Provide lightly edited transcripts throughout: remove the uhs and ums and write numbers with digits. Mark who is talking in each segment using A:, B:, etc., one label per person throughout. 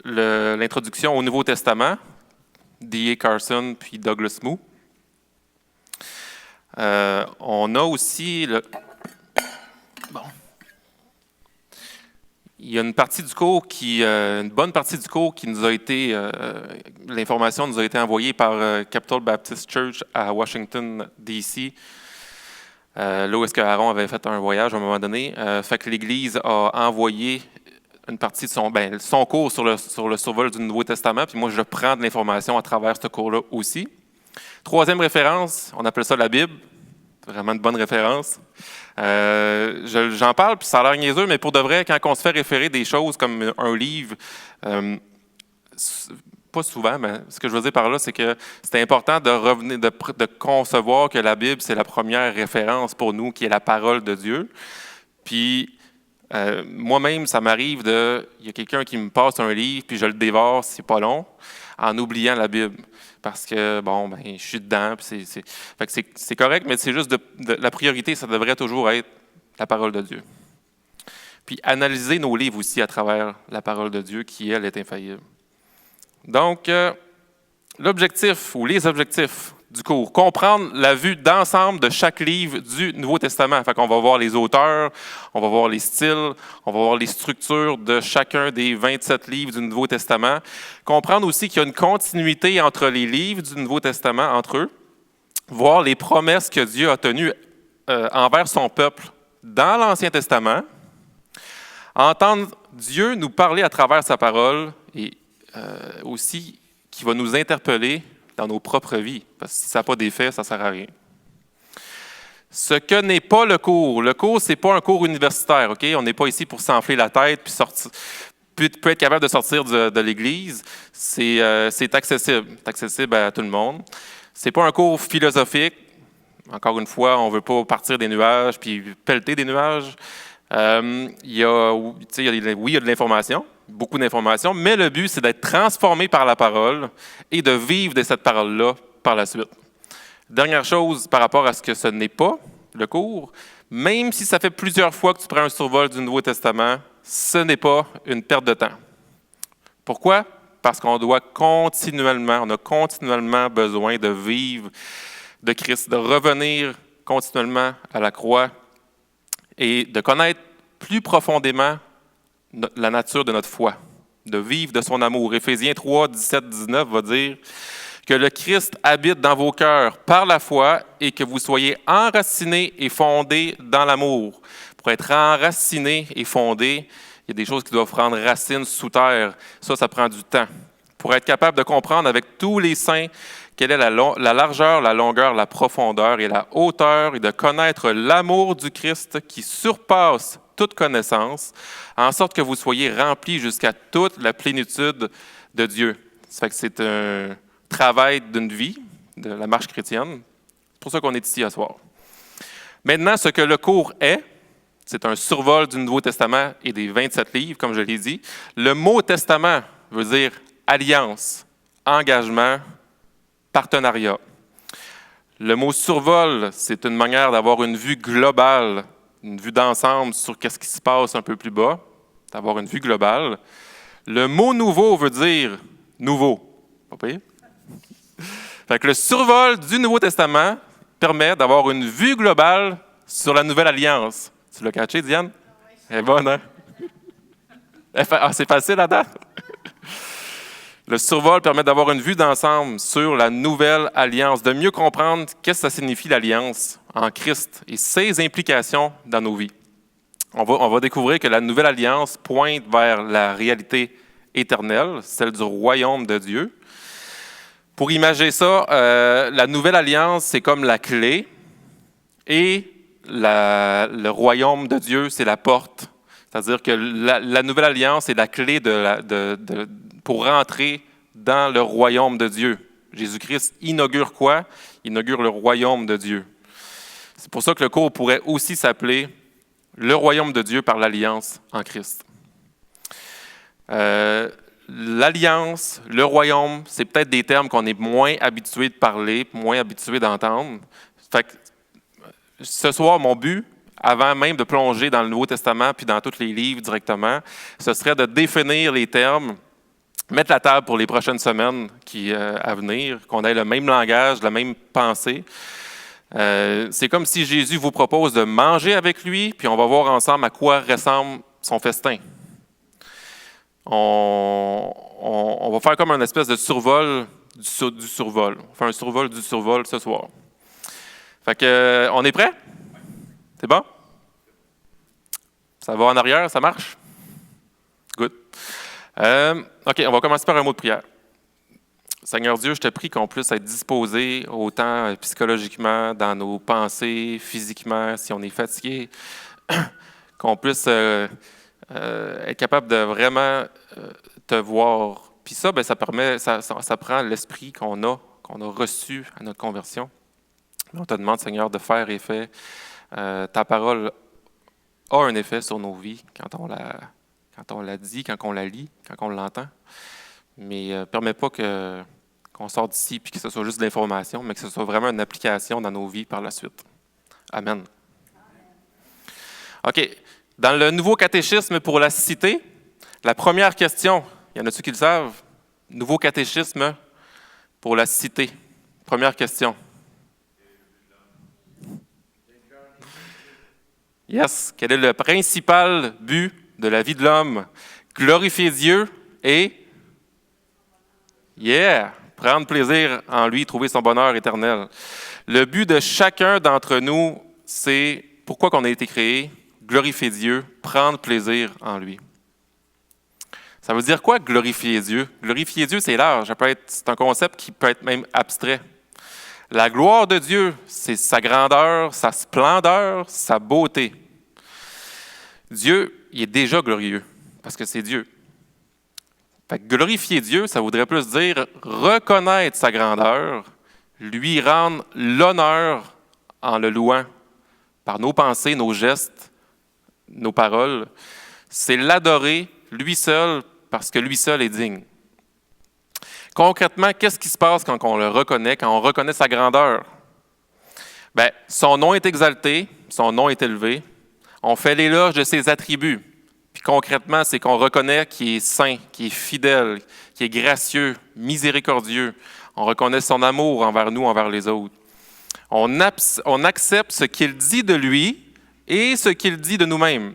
A: l'introduction au Nouveau Testament, D.A. Carson puis Douglas Moo. On a aussi il y a une partie du cours une bonne partie du cours qui nous a été, l'information nous a été envoyée par Capital Baptist Church à Washington, D.C., là où est-ce que Aaron avait fait un voyage à un moment donné. Fait que l'Église a envoyé une partie de son cours sur le survol du Nouveau Testament, puis moi, je prends de l'information à travers ce cours-là aussi. Troisième référence, on appelle ça la Bible. Vraiment une bonne référence. J'en parle, puis ça a l'air niaiseux, mais pour de vrai, quand on se fait référer des choses comme un livre, pas souvent, mais ce que je veux dire par là, c'est que c'est important de revenir, de concevoir que la Bible, c'est la première référence pour nous, qui est la parole de Dieu. Puis, moi-même, ça m'arrive il y a quelqu'un qui me passe un livre, puis je le dévore, c'est pas long, en oubliant la Bible. Parce que, je suis dedans, puis c'est correct, mais c'est juste la priorité, ça devrait toujours être la parole de Dieu. Puis analyser nos livres aussi à travers la parole de Dieu, qui, elle, est infaillible. Donc, l'objectif ou les objectifs du cours, comprendre la vue d'ensemble de chaque livre du Nouveau Testament. Fait qu'on va voir les auteurs, on va voir les styles, on va voir les structures de chacun des 27 livres du Nouveau Testament. Comprendre aussi qu'il y a une continuité entre les livres du Nouveau Testament, entre eux. Voir les promesses que Dieu a tenues envers son peuple dans l'Ancien Testament. Entendre Dieu nous parler à travers sa parole et aussi qui va nous interpeller dans nos propres vies, parce que si ça n'a pas d'effet, ça ne sert à rien. Ce que n'est pas le cours. Le cours, ce n'est pas un cours universitaire, OK? On n'est pas ici pour s'enfler la tête puis peut être capable de sortir de l'Église. C'est accessible. C'est accessible à tout le monde. Ce n'est pas un cours philosophique. Encore une fois, on ne veut pas partir des nuages puis pelleter des nuages. Il y a de l'information, beaucoup d'informations, mais le but, c'est d'être transformé par la parole et de vivre de cette parole-là par la suite. Dernière chose par rapport à ce que ce n'est pas, le cours, même si ça fait plusieurs fois que tu prends un survol du Nouveau Testament, ce n'est pas une perte de temps. Pourquoi? Parce qu'on a continuellement besoin de vivre de Christ, de revenir continuellement à la croix et de connaître plus profondément la nature de notre foi, de vivre de son amour. Éphésiens 3, 17, 19 va dire que le Christ habite dans vos cœurs par la foi et que vous soyez enracinés et fondés dans l'amour. Pour être enraciné et fondé, il y a des choses qui doivent prendre racine sous terre. Ça prend du temps. Pour être capable de comprendre avec tous les saints quelle est la largeur, la longueur, la profondeur et la hauteur, et de connaître l'amour du Christ qui surpasse toute connaissance, en sorte que vous soyez remplis jusqu'à toute la plénitude de Dieu. Ça fait que c'est un travail d'une vie, de la marche chrétienne. C'est pour ça qu'on est ici à soir. Maintenant, ce que le cours est, c'est un survol du Nouveau Testament et des 27 livres, comme je l'ai dit. Le mot testament veut dire alliance, engagement, partenariat. Le mot survol, c'est une manière d'avoir une vue globale, une vue d'ensemble sur ce qui se passe un peu plus bas, d'avoir une vue globale. Le mot nouveau veut dire nouveau. Pas pire? Fait que le survol du Nouveau Testament permet d'avoir une vue globale sur la nouvelle alliance. Tu l'as catché, Diane? Elle est bonne, hein? C'est facile à date? Le survol permet d'avoir une vue d'ensemble sur la nouvelle alliance, de mieux comprendre qu'est-ce que ça signifie l'alliance en Christ et ses implications dans nos vies. On va découvrir que la nouvelle alliance pointe vers la réalité éternelle, celle du royaume de Dieu. Pour imager ça, la nouvelle alliance, c'est comme la clé et le royaume de Dieu, c'est la porte. C'est-à-dire que la nouvelle alliance est la clé pour rentrer dans le royaume de Dieu. Jésus-Christ inaugure quoi? Il inaugure le royaume de Dieu. C'est pour ça que le cours pourrait aussi s'appeler « Le royaume de Dieu par l'alliance en Christ ». L'alliance, le royaume, c'est peut-être des termes qu'on est moins habitué de parler, moins habitué d'entendre. Fait que, ce soir, mon but, avant même de plonger dans le Nouveau Testament puis dans tous les livres directement, ce serait de définir les termes, mettre la table pour les prochaines semaines à venir, qu'on ait le même langage, la même pensée. C'est comme si Jésus vous propose de manger avec lui, puis on va voir ensemble à quoi ressemble son festin. On va faire comme une espèce de survol du survol. On fait un survol du survol ce soir. Fait que, on est prêt? C'est bon? Ça va en arrière? Ça marche? Good. OK, on va commencer par un mot de prière. Seigneur Dieu, je te prie qu'on puisse être disposé autant psychologiquement, dans nos pensées, physiquement, si on est fatigué, qu'on puisse être capable de vraiment te voir. Puis ça, bien, ça prend l'esprit qu'on a reçu à notre conversion. On te demande, Seigneur, de faire effet. Ta parole a un effet sur nos vies quand on la dit, quand on la lit, quand on l'entend. Mais permets pas qu'on sorte d'ici et que ce soit juste de l'information, mais que ce soit vraiment une application dans nos vies par la suite. Amen. OK. Dans le nouveau catéchisme pour la cité, la première question, il y en a-tu qui le savent? Nouveau catéchisme pour la cité. Première question. Yes. Quel est le principal but de la vie de l'homme? Glorifier Dieu et... Yeah! Prendre plaisir en lui, trouver son bonheur éternel. Le but de chacun d'entre nous, c'est pourquoi qu'on a été créé, glorifier Dieu, prendre plaisir en lui. Ça veut dire quoi, glorifier Dieu? Glorifier Dieu, c'est large. C'est un concept qui peut être même abstrait. La gloire de Dieu, c'est sa grandeur, sa splendeur, sa beauté. Dieu, il est déjà glorieux, parce que c'est Dieu. Fait que glorifier Dieu, ça voudrait plus dire reconnaître sa grandeur, lui rendre l'honneur en le louant par nos pensées, nos gestes, nos paroles. C'est l'adorer, lui seul, parce que lui seul est digne. Concrètement, qu'est-ce qui se passe quand on le reconnaît, quand on reconnaît sa grandeur? Bien, son nom est exalté, son nom est élevé. On fait l'éloge de ses attributs. Puis concrètement, c'est qu'on reconnaît qu'il est saint, qu'il est fidèle, qu'il est gracieux, miséricordieux. On reconnaît son amour envers nous, envers les autres. On accepte ce qu'il dit de lui et ce qu'il dit de nous-mêmes.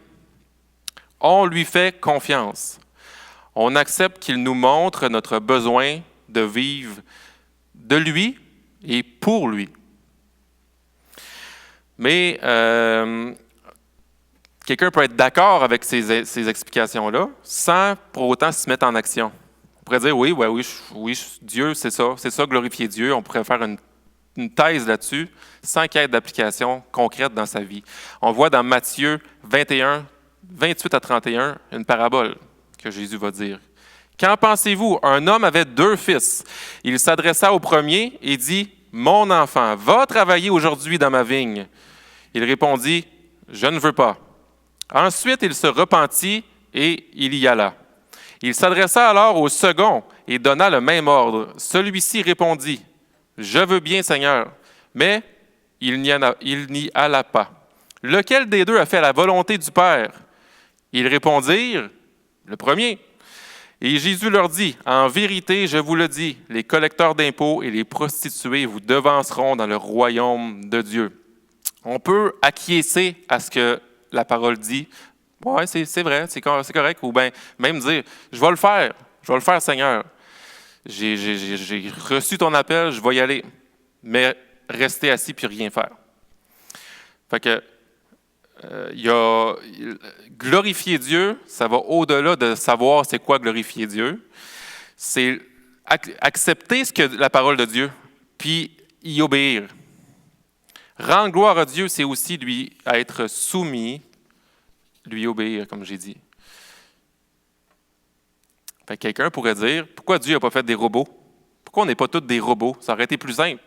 A: On lui fait confiance. On accepte qu'il nous montre notre besoin de vivre de lui et pour lui. Mais quelqu'un peut être d'accord avec ces explications-là sans pour autant se mettre en action. On pourrait dire oui, Dieu, c'est ça, glorifier Dieu. On pourrait faire une thèse là-dessus sans qu'il y ait d'application concrète dans sa vie. On voit dans Matthieu 21, 28 à 31, une parabole que Jésus va dire. « Qu'en pensez-vous? Un homme avait 2 fils. Il s'adressa au premier et dit, « Mon enfant, va travailler aujourd'hui dans ma vigne. » Il répondit, « Je ne veux pas. » Ensuite, il se repentit et il y alla. Il s'adressa alors au second et donna le même ordre. Celui-ci répondit, « Je veux bien, Seigneur. » Mais il n'y alla pas. Lequel des 2 a fait la volonté du Père? Ils répondirent, « Le premier. » Et Jésus leur dit, « En vérité, je vous le dis, les collecteurs d'impôts et les prostituées vous devanceront dans le royaume de Dieu. » On peut acquiescer à ce que la parole dit. « Oui, c'est vrai, c'est correct. » Ou bien même dire, « Je vais le faire, Seigneur. J'ai reçu ton appel, je vais y aller. » Mais rester assis puis rien faire. Fait que glorifier Dieu, ça va au-delà de savoir c'est quoi glorifier Dieu. C'est accepter ce que la parole de Dieu, puis y obéir. Rendre gloire à Dieu, c'est aussi lui être soumis, lui obéir, comme j'ai dit. Fait que quelqu'un pourrait dire, pourquoi Dieu n'a pas fait des robots? Pourquoi on n'est pas tous des robots? Ça aurait été plus simple.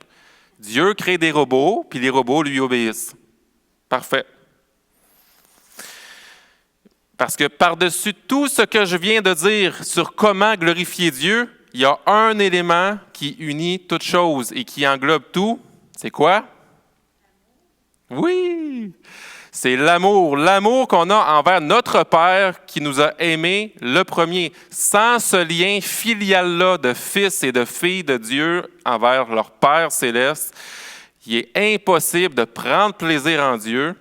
A: Dieu crée des robots, puis les robots lui obéissent. Parfait. Parce que par-dessus tout ce que je viens de dire sur comment glorifier Dieu, il y a un élément qui unit toutes choses et qui englobe tout. C'est quoi? Oui! C'est l'amour qu'on a envers notre Père qui nous a aimés le premier. Sans ce lien filial-là de fils et de filles de Dieu envers leur Père céleste, il est impossible de prendre plaisir en Dieu.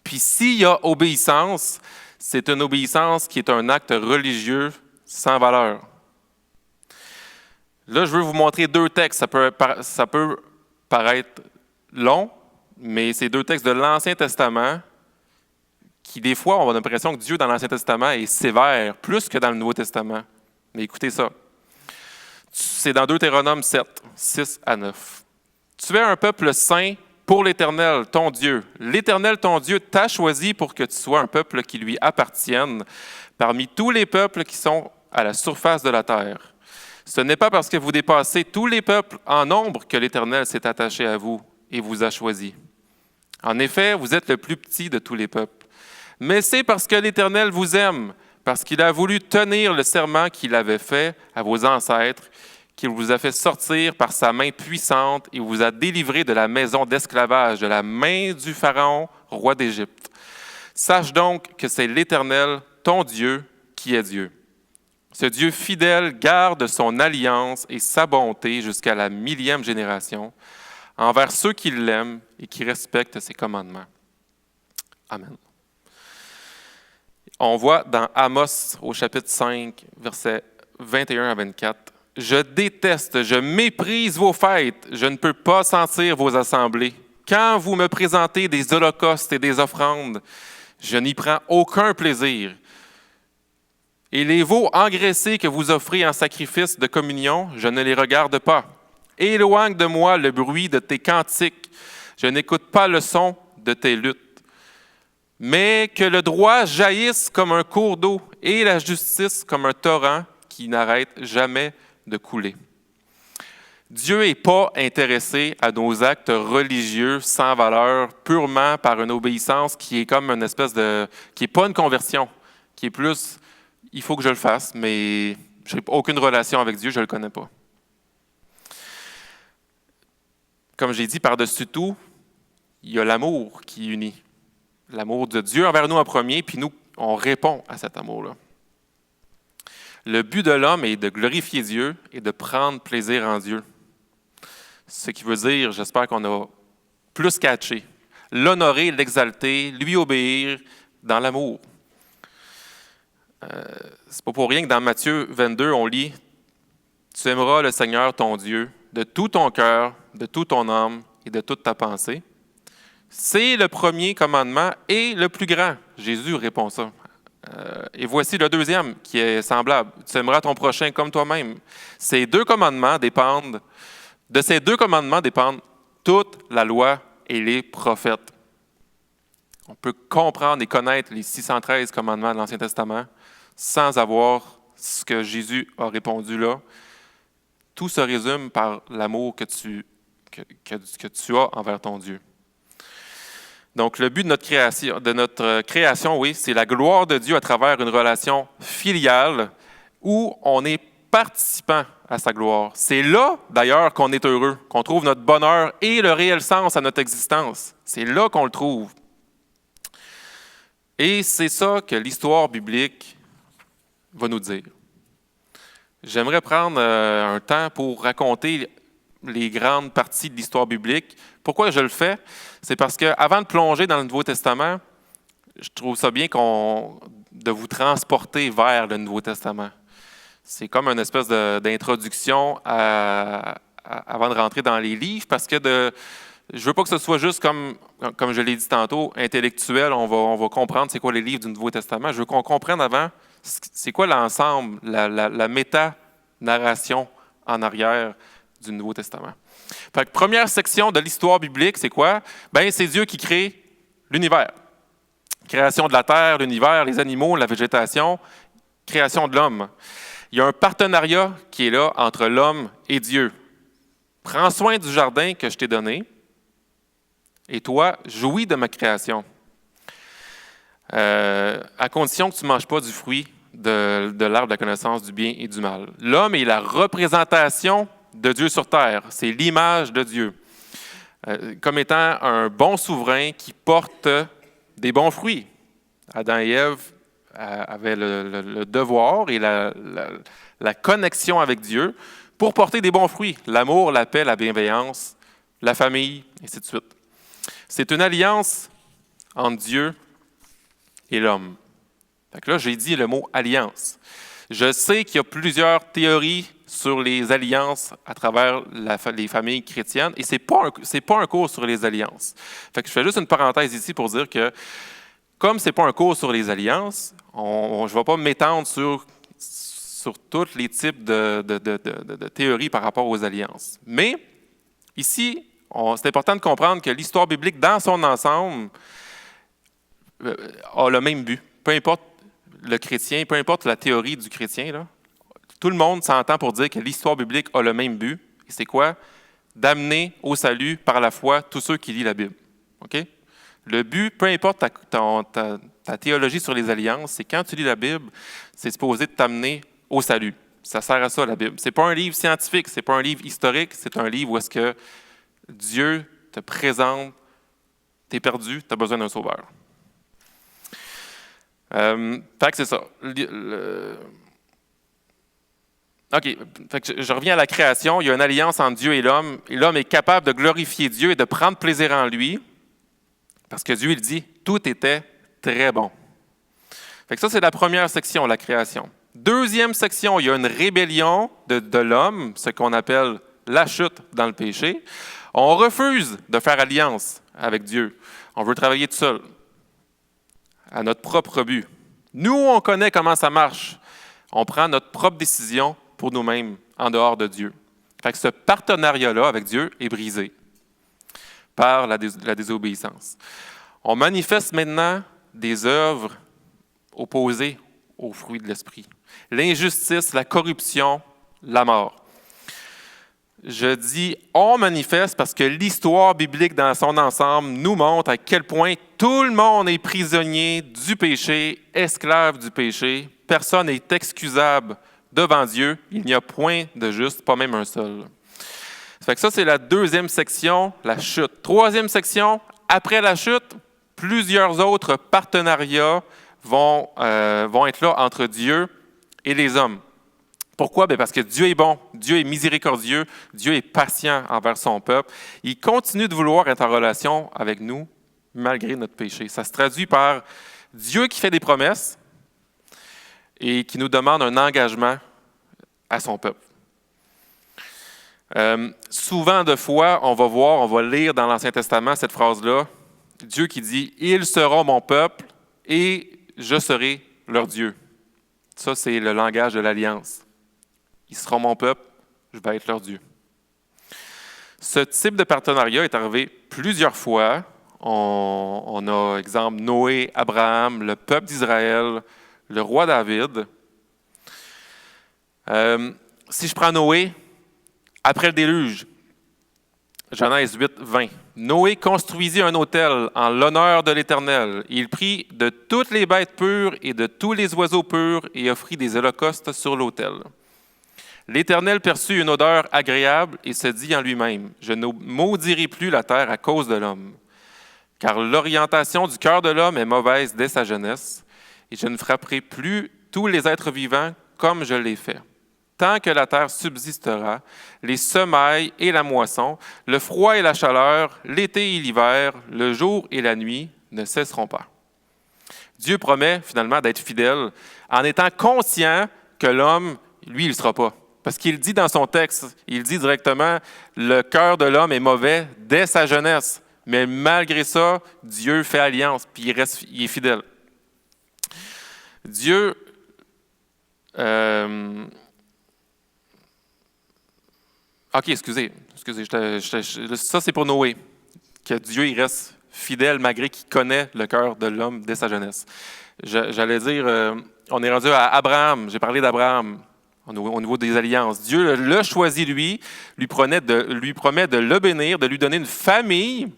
A: Puis s'il y a obéissance, c'est une obéissance qui est un acte religieux sans valeur. Là, je veux vous montrer deux textes. Ça peut paraître long, mais c'est deux textes de l'Ancien Testament qui, des fois, on a l'impression que Dieu, dans l'Ancien Testament, est sévère, plus que dans le Nouveau Testament. Mais écoutez ça. C'est dans Deutéronome 7, 6 à 9. « Tu es un peuple saint pour l'Éternel, ton Dieu. L'Éternel, ton Dieu, t'a choisi pour que tu sois un peuple qui lui appartienne parmi tous les peuples qui sont à la surface de la terre. Ce n'est pas parce que vous dépassez tous les peuples en nombre que l'Éternel s'est attaché à vous et vous a choisi. En effet, vous êtes le plus petit de tous les peuples. Mais c'est parce que l'Éternel vous aime, parce qu'il a voulu tenir le serment qu'il avait fait à vos ancêtres, qu'il vous a fait sortir par sa main puissante et vous a délivré de la maison d'esclavage, de la main du Pharaon, roi d'Égypte. Sache donc que c'est l'Éternel, ton Dieu, qui est Dieu. Ce Dieu fidèle garde son alliance et sa bonté jusqu'à la 1000e génération, envers ceux qui l'aiment et qui respectent ses commandements. » Amen. On voit dans Amos, au chapitre 5, versets 21 à 24, « Je déteste, je méprise vos fêtes, je ne peux pas sentir vos assemblées. Quand vous me présentez des holocaustes et des offrandes, je n'y prends aucun plaisir. Et les veaux engraissés que vous offrez en sacrifice de communion, je ne les regarde pas. Éloigne de moi le bruit de tes cantiques. Je n'écoute pas le son de tes luttes. Mais que le droit jaillisse comme un cours d'eau et la justice comme un torrent qui n'arrête jamais de couler. » Dieu n'est pas intéressé à nos actes religieux sans valeur, purement par une obéissance qui est comme une espèce de... qui n'est pas une conversion, qui est plus, il faut que je le fasse, mais je n'ai aucune relation avec Dieu, je ne le connais pas. Comme j'ai dit, par-dessus tout, il y a l'amour qui unit. L'amour de Dieu envers nous en premier, puis nous, on répond à cet amour-là. Le but de l'homme est de glorifier Dieu et de prendre plaisir en Dieu. Ce qui veut dire, j'espère qu'on a plus catché, l'honorer, l'exalter, lui obéir dans l'amour. C'est pas pour rien que dans Matthieu 22, on lit « Tu aimeras le Seigneur ton Dieu de tout ton cœur, de toute ton âme et de toute ta pensée. » C'est le premier commandement et le plus grand. Jésus répond ça. Et voici le deuxième qui est semblable. « Tu aimeras ton prochain comme toi-même. » De ces deux commandements dépendent toute la loi et les prophètes. On peut comprendre et connaître les 613 commandements de l'Ancien Testament sans avoir ce que Jésus a répondu là. Tout se résume par l'amour que tu as envers ton Dieu. Donc, le but de notre création, oui, c'est la gloire de Dieu à travers une relation filiale où on est participant à sa gloire. C'est là, d'ailleurs, qu'on est heureux, qu'on trouve notre bonheur et le réel sens à notre existence. C'est là qu'on le trouve. Et c'est ça que l'histoire biblique va nous dire. J'aimerais prendre un temps pour raconter les grandes parties de l'histoire biblique. Pourquoi je le fais? C'est parce qu'avant de plonger dans le Nouveau Testament, je trouve ça bien de vous transporter vers le Nouveau Testament. C'est comme une espèce d'introduction avant de rentrer dans les livres, parce que je ne veux pas que ce soit juste comme je l'ai dit tantôt, intellectuel, on va comprendre c'est quoi les livres du Nouveau Testament. Je veux qu'on comprenne avant c'est quoi l'ensemble, la méta-narration en arrière du Nouveau Testament. Fait que première section de l'histoire biblique, c'est quoi? Bien, c'est Dieu qui crée l'univers. Création de la terre, l'univers, les animaux, la végétation, création de l'homme. Il y a un partenariat qui est là entre l'homme et Dieu. Prends soin du jardin que je t'ai donné, et toi, jouis de ma création. À condition que tu ne manges pas du fruit de l'arbre de la connaissance du bien et du mal. L'homme est la représentation de Dieu sur terre. C'est l'image de Dieu. Comme étant un bon souverain qui porte des bons fruits. Adam et Ève avaient le devoir et la connexion avec Dieu pour porter des bons fruits, l'amour, la paix, la bienveillance, la famille, et ainsi de suite. C'est une alliance entre Dieu et l'homme. Fait que là, j'ai dit le mot « alliance ». Je sais qu'il y a plusieurs théories sur les alliances à travers les familles chrétiennes, et ce n'est pas un cours sur les alliances. Fait que je fais juste une parenthèse ici pour dire que, comme ce n'est pas un cours sur les alliances, je ne vais pas m'étendre sur tous les types de théories par rapport aux alliances. Mais ici, c'est important de comprendre que l'histoire biblique, dans son ensemble, a le même but. Peu importe le chrétien, peu importe la théorie du chrétien, là, tout le monde s'entend pour dire que l'histoire biblique a le même but. Et c'est quoi? D'amener au salut par la foi tous ceux qui lisent la Bible. OK? Le but, peu importe ta théologie sur les alliances, c'est quand tu lis la Bible, c'est supposé t'amener au salut. Ça sert à ça, la Bible. Ce n'est pas un livre scientifique, ce n'est pas un livre historique, c'est un livre où est-ce que Dieu te présente, tu es perdu, tu as besoin d'un sauveur. Fait que c'est ça. OK. Fait que je reviens à la création. Il y a une alliance entre Dieu et l'homme l'homme est capable de glorifier Dieu et de prendre plaisir en lui, parce que Dieu, il dit, tout était très bon. Fait que ça, c'est la première section, la création. Deuxième section, il y a une rébellion de l'homme, ce qu'on appelle la chute dans le péché. On refuse de faire alliance avec Dieu. On veut travailler tout seul, à notre propre but. Nous, on connaît comment ça marche. On prend notre propre décision pour nous-mêmes, en dehors de Dieu. Fait que ce partenariat-là avec Dieu est brisé par la désobéissance. On manifeste maintenant des œuvres opposées aux fruits de l'esprit. L'injustice, la corruption, la mort. Je dis « on manifeste » parce que l'histoire biblique dans son ensemble nous montre à quel point tout le monde est prisonnier du péché, esclave du péché. Personne n'est excusable devant Dieu. Il n'y a point de juste, pas même un seul. Ça fait que ça, c'est la deuxième section, la chute. Troisième section, après la chute, plusieurs autres partenariats vont être là entre Dieu et les hommes. Pourquoi? Bien parce que Dieu est bon, Dieu est miséricordieux, Dieu est patient envers son peuple. Il continue de vouloir être en relation avec nous malgré notre péché. Ça se traduit par Dieu qui fait des promesses et qui nous demande un engagement à son peuple. Souvent de fois, on va lire dans l'Ancien Testament cette phrase-là, Dieu qui dit « Ils seront mon peuple et je serai leur Dieu ». Ça, c'est le langage de l'alliance. Ils seront mon peuple, je vais être leur Dieu. Ce type de partenariat est arrivé plusieurs fois. On a, exemple, Noé, Abraham, le peuple d'Israël, le roi David. Si je prends Noé, après le déluge, Genèse 8, 20. Noé construisit un autel en l'honneur de l'Éternel. Il prit de toutes les bêtes pures et de tous les oiseaux purs et offrit des holocaustes sur l'autel. L'Éternel perçut une odeur agréable et se dit en lui-même, « Je ne maudirai plus la terre à cause de l'homme, car l'orientation du cœur de l'homme est mauvaise dès sa jeunesse, et je ne frapperai plus tous les êtres vivants comme je l'ai fait. Tant que la terre subsistera, les semailles et la moisson, le froid et la chaleur, l'été et l'hiver, le jour et la nuit ne cesseront pas. » Dieu promet finalement d'être fidèle en étant conscient que l'homme, lui, il ne sera pas. Parce qu'il dit dans son texte, il dit directement, le cœur de l'homme est mauvais dès sa jeunesse. Mais malgré ça, Dieu fait alliance, puis il est fidèle. Dieu, OK, excusez, ça c'est pour Noé, que Dieu il reste fidèle malgré qu'il connaît le cœur de l'homme dès sa jeunesse. J'allais dire, on est rendu à Abraham, j'ai parlé d'Abraham. Au niveau des alliances. Dieu l'a choisi, lui promet de le bénir, de lui donner une famille,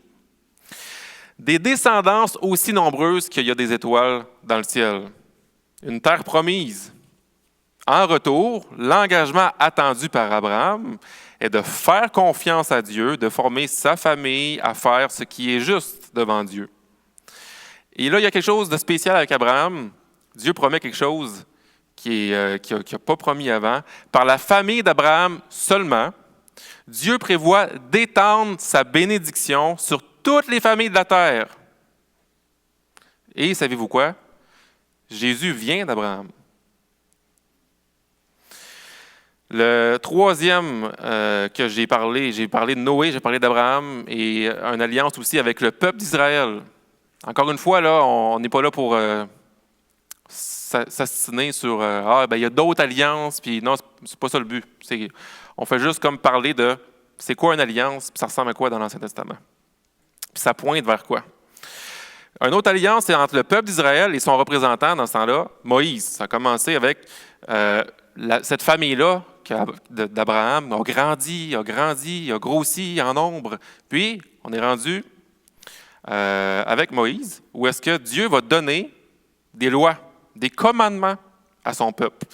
A: des descendances aussi nombreuses qu'il y a des étoiles dans le ciel. Une terre promise. En retour, l'engagement attendu par Abraham est de faire confiance à Dieu, de former sa famille à faire ce qui est juste devant Dieu. Et là, il y a quelque chose de spécial avec Abraham. Dieu promet quelque chose qu'il n'a pas promis avant. Par la famille d'Abraham seulement, Dieu prévoit d'étendre sa bénédiction sur toutes les familles de la terre. Et savez-vous quoi? Jésus vient d'Abraham. Le troisième que j'ai parlé de Noé, j'ai parlé d'Abraham et une alliance aussi avec le peuple d'Israël. Encore une fois, là, on n'est pas là pour s'assiner sur il y a d'autres alliances, puis non, c'est pas ça le but. On fait juste comme parler de c'est quoi une alliance, puis ça ressemble à quoi dans l'Ancien Testament. Puis ça pointe vers quoi? Une autre alliance, c'est entre le peuple d'Israël et son représentant dans ce temps-là, Moïse. Ça a commencé avec cette famille-là d'Abraham a grandi, a grossi en nombre. Puis, on est rendu avec Moïse, où est-ce que Dieu va donner des lois, des commandements à son peuple.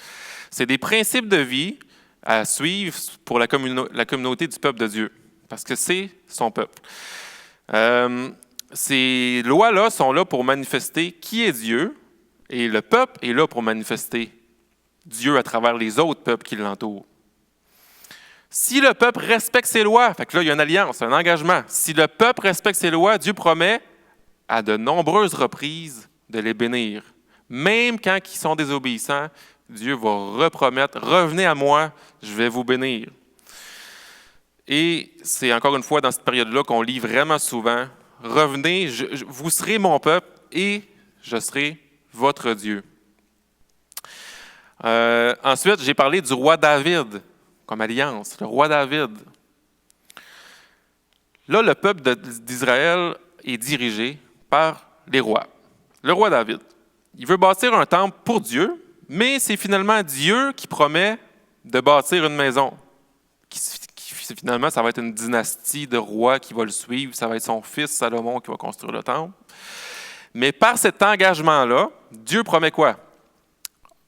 A: C'est des principes de vie à suivre pour la communauté du peuple de Dieu, parce que c'est son peuple. Ces lois-là sont là pour manifester qui est Dieu, et le peuple est là pour manifester Dieu à travers les autres peuples qui l'entourent. Si le peuple respecte ses lois, fait que là, il y a une alliance, un engagement. Si le peuple respecte ses lois, Dieu promet à de nombreuses reprises de les bénir. Même quand ils sont désobéissants, Dieu va repromettre, revenez à moi, je vais vous bénir. Et c'est encore une fois dans cette période-là qu'on lit vraiment souvent, revenez, vous serez mon peuple et je serai votre Dieu. Ensuite, j'ai parlé du roi David comme alliance, le roi David. Là, le peuple d'Israël est dirigé par les rois. Le roi David, il veut bâtir un temple pour Dieu, mais c'est finalement Dieu qui promet de bâtir une maison. Finalement, ça va être une dynastie de rois qui va le suivre, ça va être son fils Salomon qui va construire le temple. Mais par cet engagement-là, Dieu promet quoi?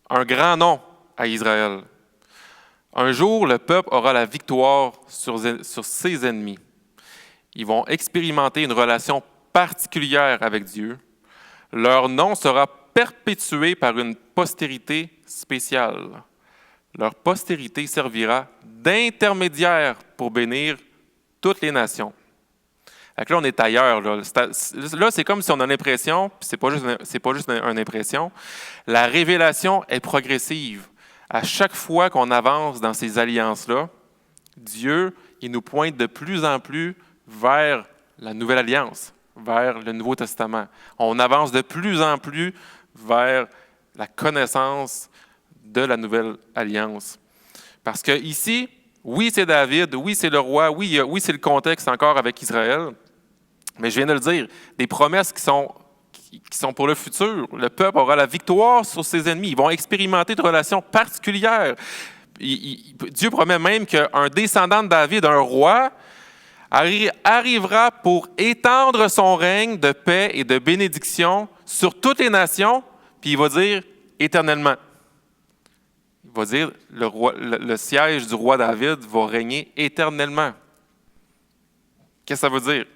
A: Un grand nom à Israël. Un jour, le peuple aura la victoire sur ses ennemis. Ils vont expérimenter une relation particulière avec Dieu. Leur nom sera perpétué par une postérité spéciale. Leur postérité servira d'intermédiaire pour bénir toutes les nations. Donc là, on est ailleurs. Là, c'est comme si on a l'impression, puis c'est pas juste une impression, la révélation est progressive. À chaque fois qu'on avance dans ces alliances-là, Dieu, il nous pointe de plus en plus vers la nouvelle alliance, vers le Nouveau Testament. On avance de plus en plus vers la connaissance de la nouvelle alliance. Parce que ici, oui, c'est David, oui, c'est le roi, oui, c'est le contexte encore avec Israël, mais je viens de le dire, des promesses qui sont pour le futur. Le peuple aura la victoire sur ses ennemis. Ils vont expérimenter de relations particulières. Dieu promet même qu'un descendant de David, un roi, arrivera pour étendre son règne de paix et de bénédiction sur toutes les nations, puis il va dire éternellement. Il va dire le siège du roi David va régner éternellement. Qu'est-ce que ça veut dire?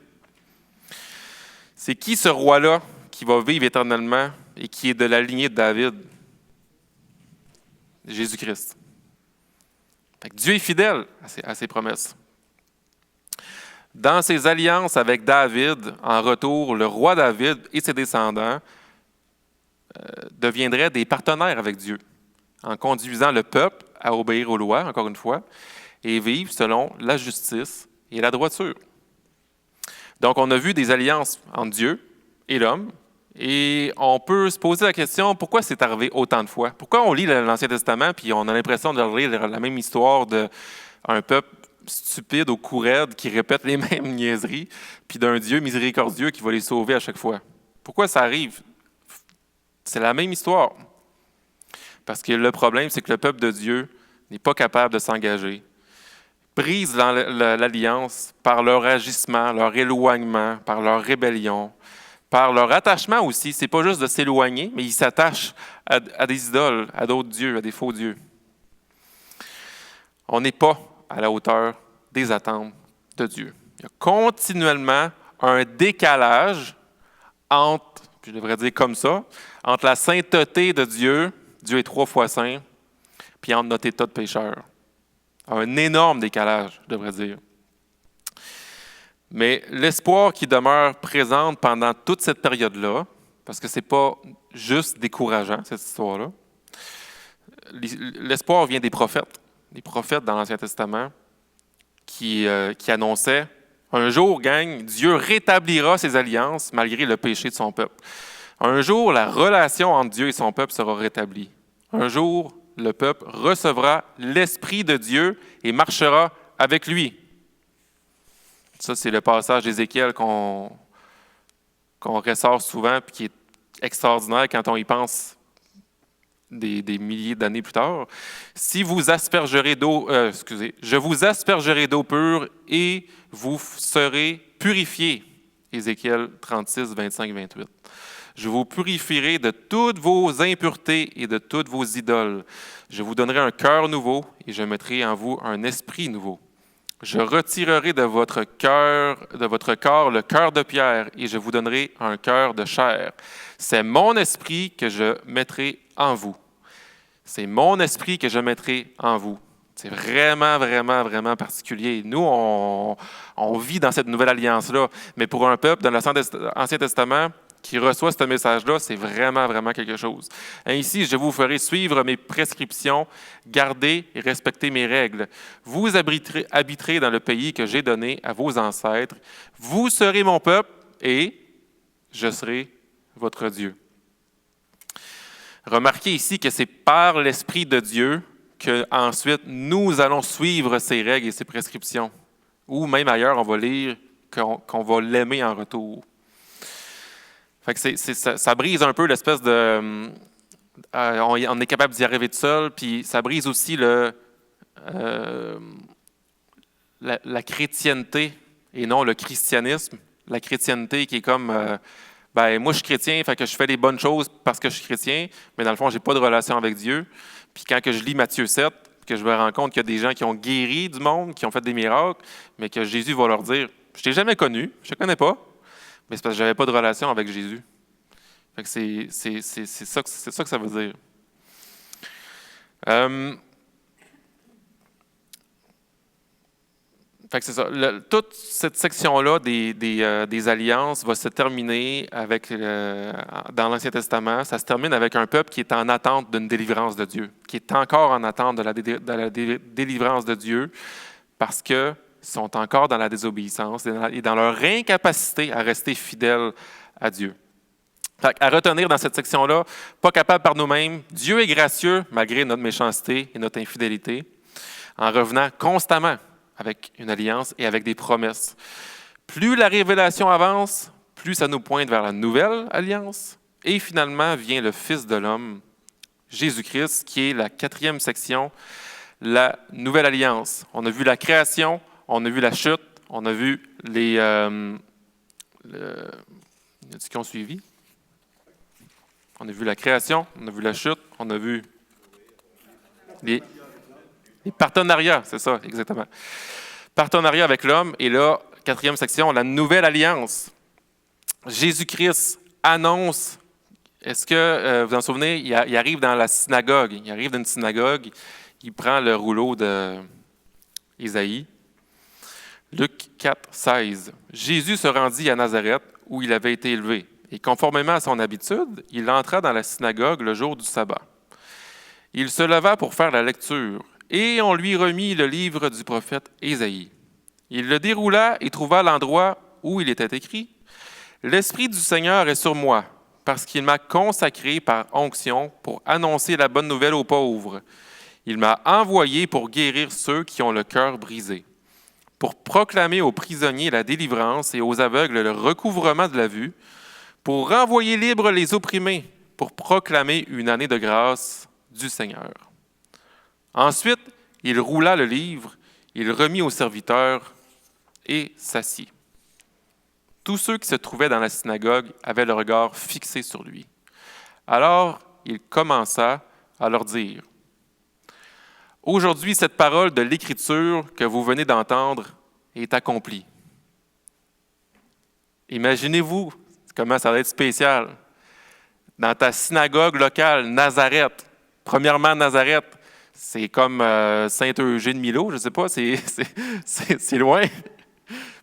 A: C'est qui ce roi-là qui va vivre éternellement et qui est de la lignée de David? Jésus-Christ. Dieu est fidèle à ses promesses. Dans ses alliances avec David, en retour, le roi David et ses descendants deviendraient des partenaires avec Dieu, en conduisant le peuple à obéir aux lois, encore une fois, et vivre selon la justice et la droiture. Donc, on a vu des alliances entre Dieu et l'homme, et on peut se poser la question, pourquoi c'est arrivé autant de fois? Pourquoi on lit l'Ancien Testament, puis on a l'impression de lire la même histoire d'un peuple stupide au cou raide qui répète les mêmes niaiseries, puis d'un Dieu miséricordieux qui va les sauver à chaque fois? Pourquoi ça arrive? C'est la même histoire. Parce que le problème, c'est que le peuple de Dieu n'est pas capable de s'engager. Prise dans l'alliance par leur agissement, leur éloignement, par leur rébellion, par leur attachement aussi. Ce n'est pas juste de s'éloigner, mais ils s'attachent à des idoles, à d'autres dieux, à des faux dieux. On n'est pas à la hauteur des attentes de Dieu. Il y a continuellement un décalage entre puis je devrais dire comme ça, entre la sainteté de Dieu, Dieu est 3 fois saint, puis entre notre état de pécheur. Un énorme décalage, je devrais dire. Mais l'espoir qui demeure présent pendant toute cette période-là, parce que ce n'est pas juste décourageant, cette histoire-là, l'espoir vient des prophètes dans l'Ancien Testament qui annonçaient « Un jour, gang, Dieu rétablira ses alliances malgré le péché de son peuple. Un jour, la relation entre Dieu et son peuple sera rétablie. Un jour, le peuple recevra l'Esprit de Dieu et marchera avec lui. » Ça, c'est le passage d'Ézéchiel qu'on ressort souvent et qui est extraordinaire quand on y pense des milliers d'années plus tard. « Si vous aspergerez d'eau, je vous aspergerai d'eau pure et vous serez purifiés. » Ézéchiel 36, 25, 28. « Je vous purifierai de toutes vos impuretés et de toutes vos idoles. Je vous donnerai un cœur nouveau et je mettrai en vous un esprit nouveau. Je retirerai de votre corps le cœur de pierre et je vous donnerai un cœur de chair. C'est mon esprit que je mettrai en vous. » C'est mon esprit que je mettrai en vous. C'est vraiment, vraiment, vraiment particulier. Nous, on vit dans cette nouvelle alliance-là. Mais pour un peuple dans l'Ancien Testament qui reçoit ce message-là, c'est vraiment, vraiment quelque chose. Ainsi, je vous ferai suivre mes prescriptions, garder et respecter mes règles. Vous habiterez dans le pays que j'ai donné à vos ancêtres. Vous serez mon peuple et je serai votre Dieu. Remarquez ici que c'est par l'Esprit de Dieu qu'ensuite nous allons suivre ses règles et ses prescriptions. Ou même ailleurs, on va lire qu'on va l'aimer en retour. Fait que ça brise un peu l'espèce de... on est capable d'y arriver tout seul, puis ça brise aussi la chrétienté et non le christianisme. La chrétienté qui est comme... moi, je suis chrétien, fait que je fais les bonnes choses parce que je suis chrétien, mais dans le fond, je n'ai pas de relation avec Dieu. Puis quand que je lis Matthieu 7, que je me rends compte qu'il y a des gens qui ont guéri du monde, qui ont fait des miracles, mais que Jésus va leur dire « Je ne t'ai jamais connu, je ne te connais pas, mais c'est parce que je n'avais pas de relation avec Jésus. » Fait que c'est ça que ça veut dire. Fait que c'est ça. Toute cette section-là des alliances va se terminer dans l'Ancien Testament. Ça se termine avec un peuple qui est en attente d'une délivrance de Dieu, qui est encore en attente de la délivrance de Dieu parce qu'ils sont encore dans la désobéissance et dans leur incapacité à rester fidèles à Dieu. Fait à retenir dans cette section-là, pas capable par nous-mêmes, Dieu est gracieux malgré notre méchanceté et notre infidélité, en revenant constamment avec une alliance et avec des promesses. Plus la révélation avance, plus ça nous pointe vers la nouvelle alliance. Et finalement vient le Fils de l'homme, Jésus-Christ, qui est la 4e section, la nouvelle alliance. On a vu la création, on a vu la chute, on a vu les... ce qui ont suivi. On a vu la création, on a vu la chute, on a vu les partenariats, c'est ça, exactement. Partenariat avec l'homme, et là, 4e section, la nouvelle alliance. Jésus-Christ annonce, est-ce que vous vous en souvenez, il arrive dans la synagogue, il arrive dans une synagogue, il prend le rouleau d'Ésaïe. Luc 4, 16. Jésus se rendit à Nazareth, où il avait été élevé, et conformément à son habitude, il entra dans la synagogue le jour du sabbat. Il se leva pour faire la lecture, et on lui remit le livre du prophète Ésaïe. Il le déroula et trouva l'endroit où il était écrit « L'Esprit du Seigneur est sur moi, parce qu'il m'a consacré par onction pour annoncer la bonne nouvelle aux pauvres. Il m'a envoyé pour guérir ceux qui ont le cœur brisé, pour proclamer aux prisonniers la délivrance et aux aveugles le recouvrement de la vue, pour renvoyer libres les opprimés, pour proclamer une année de grâce du Seigneur. » Ensuite, il roula le livre, il remit au serviteur et s'assit. Tous ceux qui se trouvaient dans la synagogue avaient le regard fixé sur lui. Alors, il commença à leur dire « Aujourd'hui, cette parole de l'Écriture que vous venez d'entendre est accomplie. » Imaginez-vous comment ça va être spécial. Dans ta synagogue locale, Nazareth. Premièrement, Nazareth, c'est comme Saint-Eugène-Milo, je ne sais pas, c'est loin,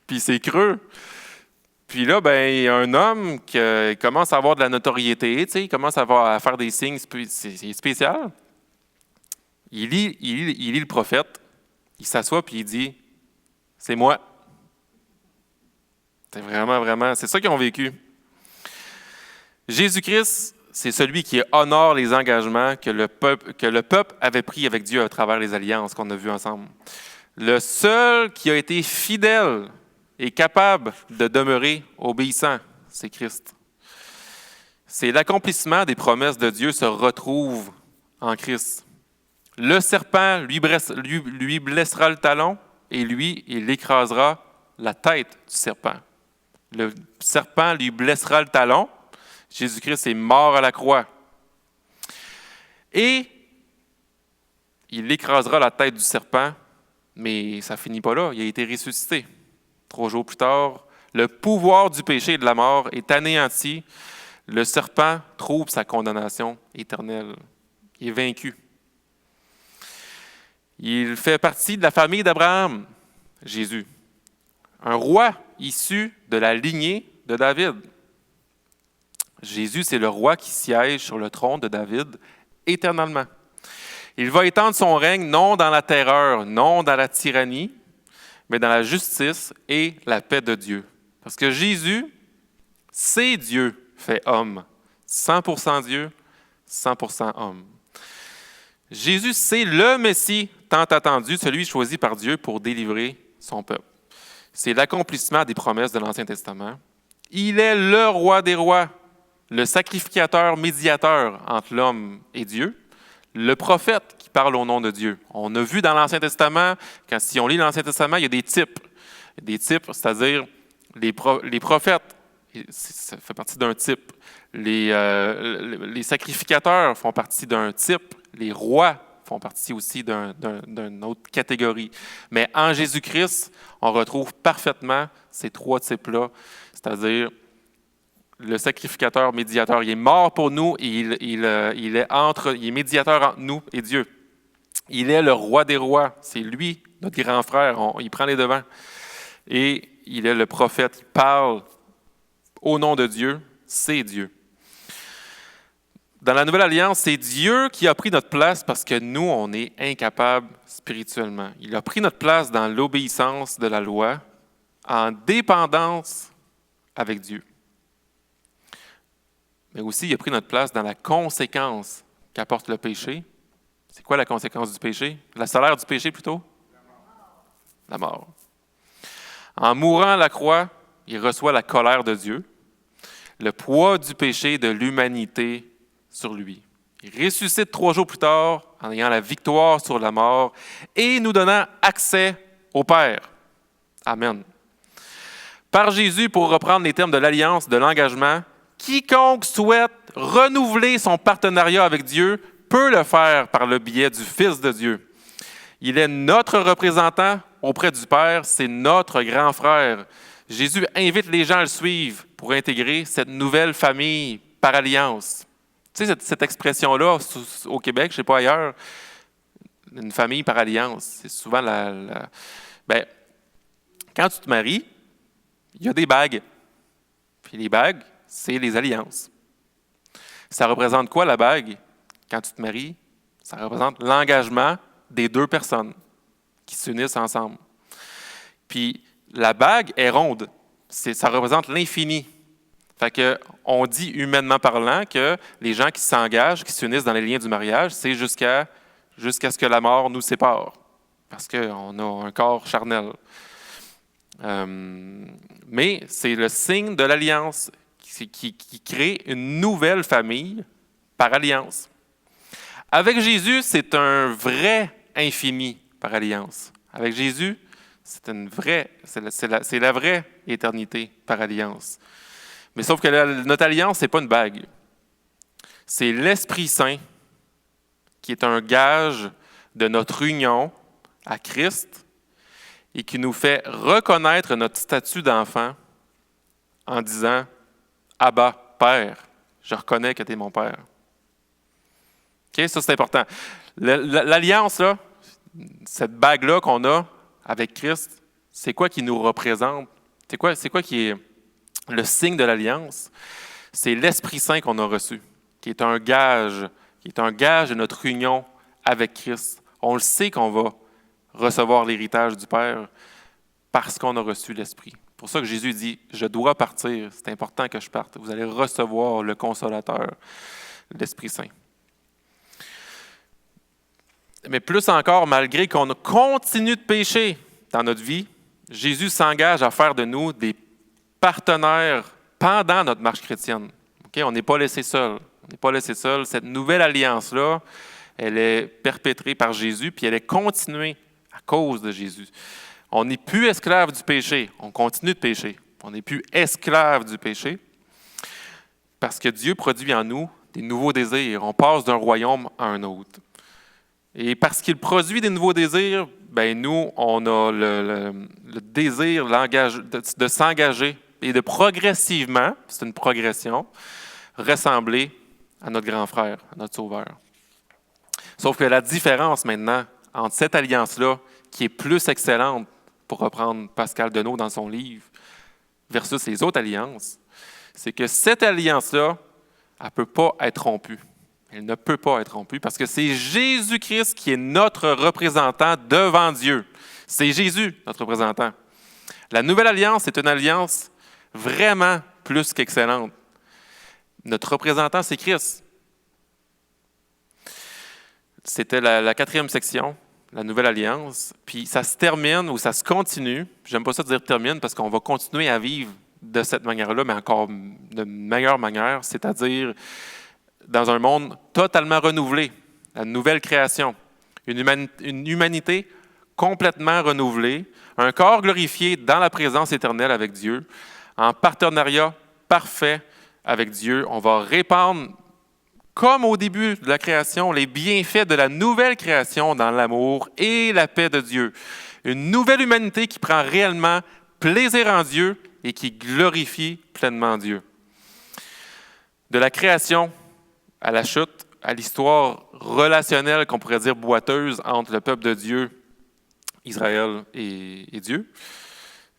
A: puis c'est creux. Puis là, ben, il y a un homme qui commence à avoir de la notoriété, il commence à faire des signes spéciaux. Il lit le prophète, il s'assoit puis il dit « C'est moi ». C'est vraiment, c'est ça qu'ils ont vécu. Jésus-Christ, c'est celui qui honore les engagements que le peuple avait pris avec Dieu à travers les alliances qu'on a vues ensemble. Le seul qui a été fidèle et capable de demeurer obéissant, c'est Christ. C'est l'accomplissement des promesses de Dieu se retrouve en Christ. Le serpent lui blessera le talon et lui, il écrasera la tête du serpent. Le serpent lui blessera le talon. Jésus-Christ est mort à la croix. Et il écrasera la tête du serpent, mais ça ne finit pas là. Il a été ressuscité. 3 jours plus tard, le pouvoir du péché et de la mort est anéanti. Le serpent trouve sa condamnation éternelle. Il est vaincu. Il fait partie de la famille d'Abraham, Jésus. Un roi issu de la lignée de David. Jésus, c'est le roi qui siège sur le trône de David éternellement. Il va étendre son règne non dans la terreur, non dans la tyrannie, mais dans la justice et la paix de Dieu. Parce que Jésus, c'est Dieu fait homme. 100% Dieu, 100% homme. Jésus, c'est le Messie tant attendu, celui choisi par Dieu pour délivrer son peuple. C'est l'accomplissement des promesses de l'Ancien Testament. Il est le roi des rois, le sacrificateur médiateur entre l'homme et Dieu, le prophète qui parle au nom de Dieu. On a vu dans l'Ancien Testament, si on lit l'Ancien Testament, il y a des types. Des types, c'est-à-dire les prophètes, ça fait partie d'un type. Les sacrificateurs font partie d'un type. Les rois font partie aussi d'une autre catégorie. Mais en Jésus-Christ, on retrouve parfaitement ces 3 types-là, c'est-à-dire le sacrificateur médiateur. Il est mort pour nous et il est médiateur entre nous et Dieu. Il est le roi des rois. C'est lui, notre grand frère. Il prend les devants. Et il est le prophète. Il parle au nom de Dieu. C'est Dieu. Dans la Nouvelle Alliance, c'est Dieu qui a pris notre place parce que nous, on est incapables spirituellement. Il a pris notre place dans l'obéissance de la loi, en dépendance avec Dieu. Mais aussi, il a pris notre place dans la conséquence qu'apporte le péché. C'est quoi la conséquence du péché? Le salaire du péché, plutôt? La mort. En mourant à la croix, il reçoit la colère de Dieu, le poids du péché de l'humanité sur lui. Il ressuscite 3 jours plus tard en ayant la victoire sur la mort et nous donnant accès au Père. Amen. Par Jésus, pour reprendre les termes de l'alliance, de l'engagement, quiconque souhaite renouveler son partenariat avec Dieu peut le faire par le biais du Fils de Dieu. Il est notre représentant auprès du Père, c'est notre grand frère. Jésus invite les gens à le suivre pour intégrer cette nouvelle famille par alliance. Tu sais, cette expression-là, au Québec, je ne sais pas ailleurs, une famille par alliance, c'est souvent Ben, quand tu te maries, il y a des bagues. Puis les bagues, c'est les alliances. Ça représente quoi, la bague? Quand tu te maries, ça représente l'engagement des 2 personnes qui s'unissent ensemble. Puis la bague est ronde. Ça représente l'infini. Fait que, on dit humainement parlant que les gens qui s'engagent, qui s'unissent dans les liens du mariage, c'est jusqu'à ce que la mort nous sépare. Parce qu'on a un corps charnel. Mais c'est le signe de l'alliance qui crée une nouvelle famille par alliance. Avec Jésus, c'est un vrai infini par alliance. Avec Jésus, c'est la vraie éternité par alliance. Mais sauf que notre alliance, ce n'est pas une bague. C'est l'Esprit Saint qui est un gage de notre union à Christ et qui nous fait reconnaître notre statut d'enfant en disant « Abba, Père, Je reconnais que tu es mon Père. OK? Ça, c'est important. L'alliance, là, cette bague-là qu'on a avec Christ, c'est quoi qui nous représente? C'est quoi qui est le signe de l'alliance? C'est l'Esprit Saint qu'on a reçu, qui est un gage de notre union avec Christ. On le sait qu'on va recevoir l'héritage du Père parce qu'on a reçu l'Esprit. C'est pour ça que Jésus dit, je dois partir, c'est important que je parte. Vous allez recevoir le Consolateur, l'Esprit Saint. Mais plus encore, malgré qu'on continue de pécher dans notre vie, Jésus s'engage à faire de nous des partenaires pendant notre marche chrétienne. Okay? On n'est pas laissé seul. On n'est pas laissé seul. Cette nouvelle alliance-là, elle est perpétrée par Jésus, puis elle est continuée à cause de Jésus. On n'est plus esclave du péché. On continue de pécher. On n'est plus esclave du péché parce que Dieu produit en nous des nouveaux désirs. On passe d'un royaume à un autre. Et parce qu'il produit des nouveaux désirs, ben nous, on a le désir de s'engager et de progressivement, c'est une progression, ressembler à notre grand frère, à notre Sauveur. Sauf que la différence maintenant entre cette alliance-là, qui est plus excellente, pour reprendre Pascal Denot dans son livre, versus les autres alliances, c'est que cette alliance-là, elle ne peut pas être rompue. Elle ne peut pas être rompue parce que c'est Jésus-Christ qui est notre représentant devant Dieu. C'est Jésus, notre représentant. La nouvelle alliance est une alliance vraiment plus qu'excellente. Notre représentant, c'est Christ. C'était la 4e section, la nouvelle alliance. Puis ça se termine ou ça se continue. J'aime pas ça dire termine parce qu'on va continuer à vivre de cette manière-là, mais encore de meilleure manière, c'est-à-dire dans un monde totalement renouvelé, la nouvelle création, une humanité complètement renouvelée, un corps glorifié dans la présence éternelle avec Dieu, en partenariat parfait avec Dieu. On va répandre, comme au début de la création, les bienfaits de la nouvelle création dans l'amour et la paix de Dieu. Une nouvelle humanité qui prend réellement plaisir en Dieu et qui glorifie pleinement Dieu. De la création à la chute, à l'histoire relationnelle, qu'on pourrait dire boiteuse, entre le peuple de Dieu, Israël et Dieu,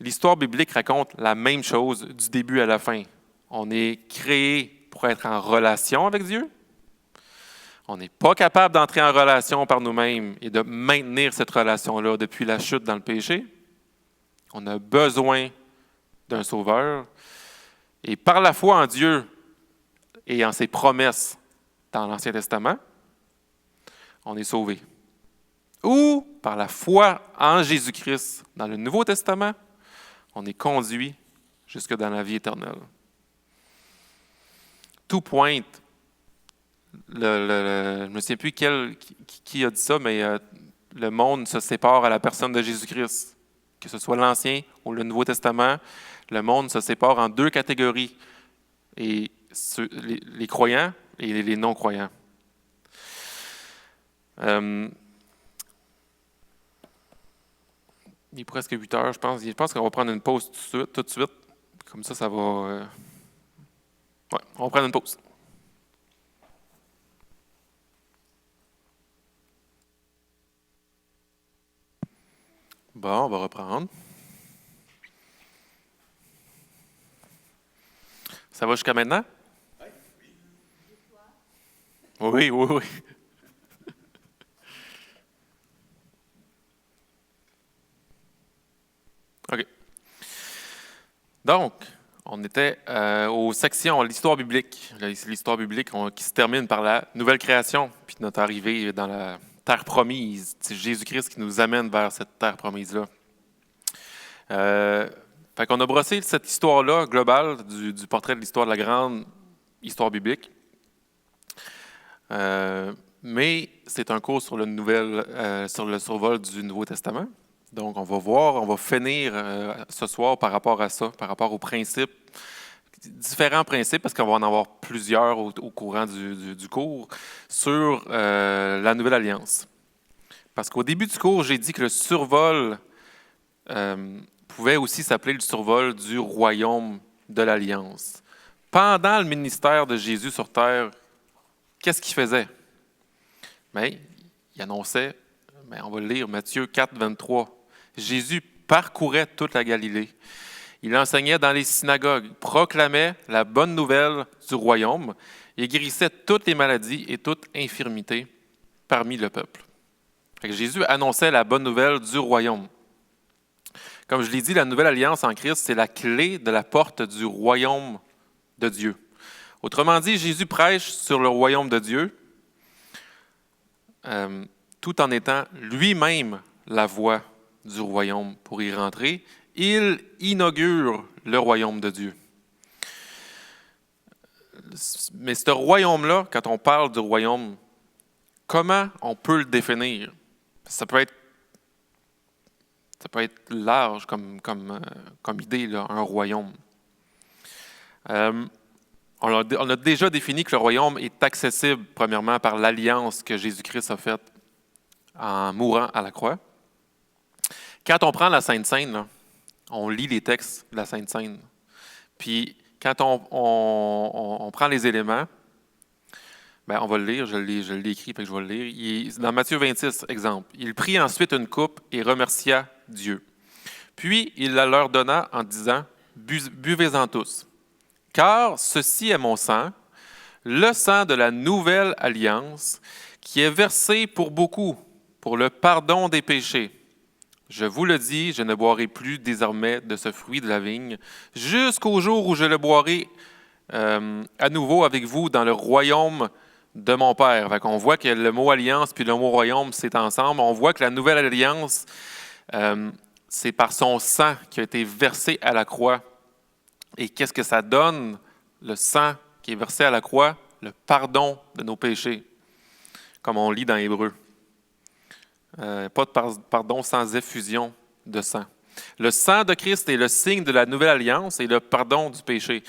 A: l'histoire biblique raconte la même chose du début à la fin. On est créé pour être en relation avec Dieu. On n'est pas capable d'entrer en relation par nous-mêmes et de maintenir cette relation-là depuis la chute dans le péché. On a besoin d'un sauveur. Et par la foi en Dieu et en ses promesses dans l'Ancien Testament, on est sauvé. Ou par la foi en Jésus-Christ dans le Nouveau Testament, on est conduit jusque dans la vie éternelle. Tout pointe, je ne me souviens plus qui a dit ça, mais le monde se sépare à la personne de Jésus-Christ. Que ce soit l'Ancien ou le Nouveau Testament, le monde se sépare en 2 catégories. Et les croyants et les non-croyants. Il est presque 8 heures, je pense. Je pense qu'on va prendre une pause tout de suite. Comme ça va... Ouais, on va prendre une pause. Bon, on va reprendre. Ça va jusqu'à maintenant? Oui, oui, oui. OK. Donc, on était aux sections, l'histoire biblique. L'histoire biblique qui se termine par la nouvelle création, puis notre arrivée dans la terre promise. C'est Jésus-Christ qui nous amène vers cette terre promise-là. Fait qu'on a brossé cette histoire-là globale du portrait de l'histoire de la grande histoire biblique. Mais c'est un cours sur sur le survol du Nouveau Testament. Donc, on va finir ce soir par rapport à ça, par rapport aux principes, différents principes, parce qu'on va en avoir plusieurs au courant du cours, sur la Nouvelle Alliance. Parce qu'au début du cours, j'ai dit que le survol pouvait aussi s'appeler le survol du royaume de l'Alliance. Pendant le ministère de Jésus sur terre, qu'est-ce qu'il faisait? Bien, il annonçait, bien, on va le lire, Matthieu 4, 23. Jésus parcourait toute la Galilée. Il enseignait dans les synagogues, proclamait la bonne nouvelle du royaume et guérissait toutes les maladies et toute infirmité parmi le peuple. Fait que Jésus annonçait la bonne nouvelle du royaume. Comme je l'ai dit, la nouvelle alliance en Christ, c'est la clé de la porte du royaume de Dieu. Autrement dit, Jésus prêche sur le royaume de Dieu, tout en étant lui-même la voie du royaume pour y rentrer. Il inaugure le royaume de Dieu. Mais ce royaume-là, quand on parle du royaume, comment on peut le définir? Ça peut être large comme idée, là, un royaume. On a déjà défini que le royaume est accessible, premièrement, par l'alliance que Jésus-Christ a faite en mourant à la croix. Quand on prend la Sainte Seine, là, on lit les textes de la Sainte Seine. Puis, quand on prend les éléments, bien, on va le lire, je l'ai écrit, fait que je vais le lire. Dans Matthieu 26, exemple, « Il prit ensuite une coupe et remercia Dieu. Puis, il la leur donna en disant, « Buvez-en tous, car ceci est mon sang, le sang de la nouvelle alliance, qui est versé pour beaucoup, pour le pardon des péchés. Je vous le dis, je ne boirai plus désormais de ce fruit de la vigne, jusqu'au jour où je le boirai à nouveau avec vous dans le royaume de mon Père. » Fait qu'on voit que le mot alliance puis le mot royaume, c'est ensemble. On voit que la nouvelle alliance, c'est par son sang qui a été versé à la croix. Et qu'est-ce que ça donne, le sang qui est versé à la croix? Le pardon de nos péchés, comme on lit dans Hébreux. Pas de pardon sans effusion de sang. Le sang de Christ est le signe de la nouvelle alliance et le pardon du péché.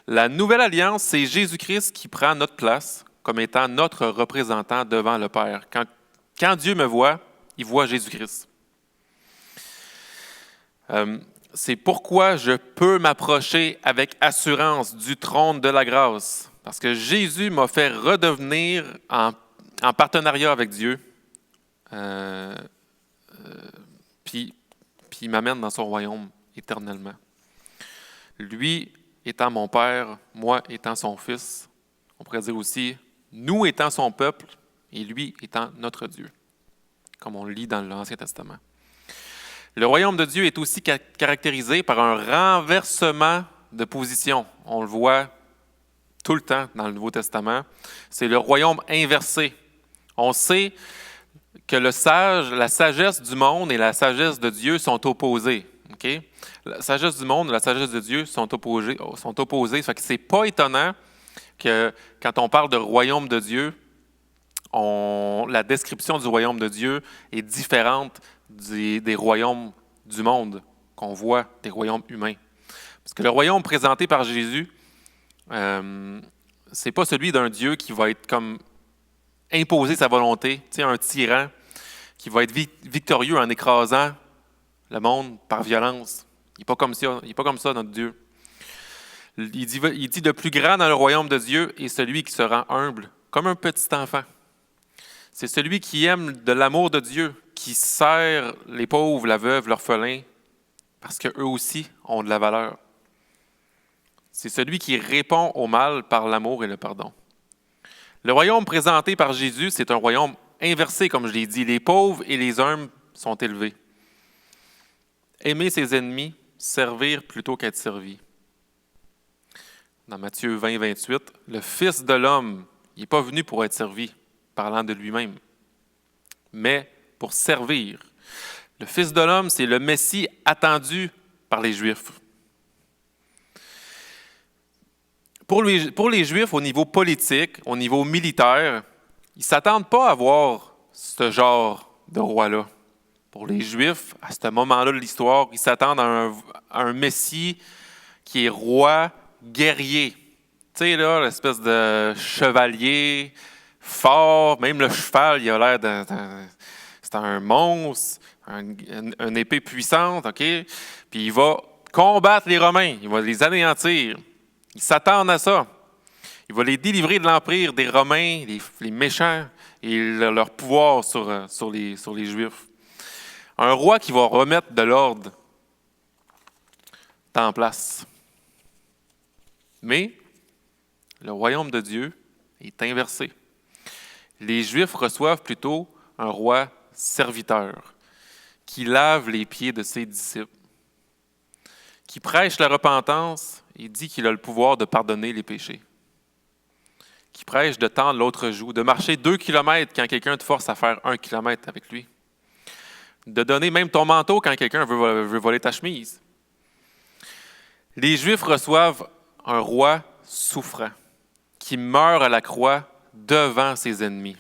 A: La nouvelle alliance, c'est Jésus-Christ qui prend notre place comme étant notre représentant devant le Père. Quand Dieu me voit, il voit Jésus-Christ. C'est pourquoi je peux m'approcher avec assurance du trône de la grâce, parce que Jésus m'a fait redevenir en partenariat avec Dieu, puis il m'amène dans son royaume éternellement. Lui étant mon Père, moi étant son Fils, on pourrait dire aussi, nous étant son peuple, et lui étant notre Dieu, comme on le lit dans l'Ancien Testament. Le royaume de Dieu est aussi caractérisé par un renversement de position. On le voit tout le temps dans le Nouveau Testament. C'est le royaume inversé. On sait que la sagesse du monde et la sagesse de Dieu sont opposées. Okay? La sagesse du monde et la sagesse de Dieu sont opposées. Ça fait que c'est pas étonnant que quand on parle de royaume de Dieu, la description du royaume de Dieu est différente des royaumes du monde qu'on voit, des royaumes humains. Parce que le royaume présenté par Jésus, c'est pas celui d'un Dieu qui va être comme imposer sa volonté, un tyran qui va être victorieux en écrasant le monde par violence. Il n'est pas comme ça, notre Dieu. Il dit le plus grand dans le royaume de Dieu est celui qui se rend humble, comme un petit enfant. C'est celui qui aime de l'amour de Dieu, qui sert les pauvres, la veuve, l'orphelin, parce qu'eux aussi ont de la valeur. C'est celui qui répond au mal par l'amour et le pardon. Le royaume présenté par Jésus, c'est un royaume inversé, comme je l'ai dit. Les pauvres et les humbles sont élevés. Aimer ses ennemis, servir plutôt qu'être servi. Dans Matthieu 20, 28, le Fils de l'homme, il n'est pas venu pour être servi, parlant de lui-même, mais pour servir. Le Fils de l'homme, c'est le Messie attendu par les Juifs. Pour les Juifs, au niveau politique, au niveau militaire, ils ne s'attendent pas à voir ce genre de roi-là. Pour les Juifs, à ce moment-là de l'histoire, ils s'attendent à un Messie qui est roi, guerrier. Tu sais, là, l'espèce de chevalier fort, même le cheval, il a l'air c'est un monstre, une épée puissante, OK? Puis il va combattre les Romains, il va les anéantir. Ils s'attendent à ça. Il va les délivrer de l'empire des Romains, les méchants, et leur pouvoir sur les Juifs. Un roi qui va remettre de l'ordre en place. Mais le royaume de Dieu est inversé. Les Juifs reçoivent plutôt un roi serviteur qui lave les pieds de ses disciples, qui prêche la repentance et dit qu'il a le pouvoir de pardonner les péchés, qui prêche de tendre l'autre joue, de marcher 2 kilomètres quand quelqu'un te force à faire 1 kilomètre avec lui, de donner même ton manteau quand quelqu'un veut voler ta chemise. Les Juifs reçoivent un roi souffrant qui meurt à la croix devant ses ennemis.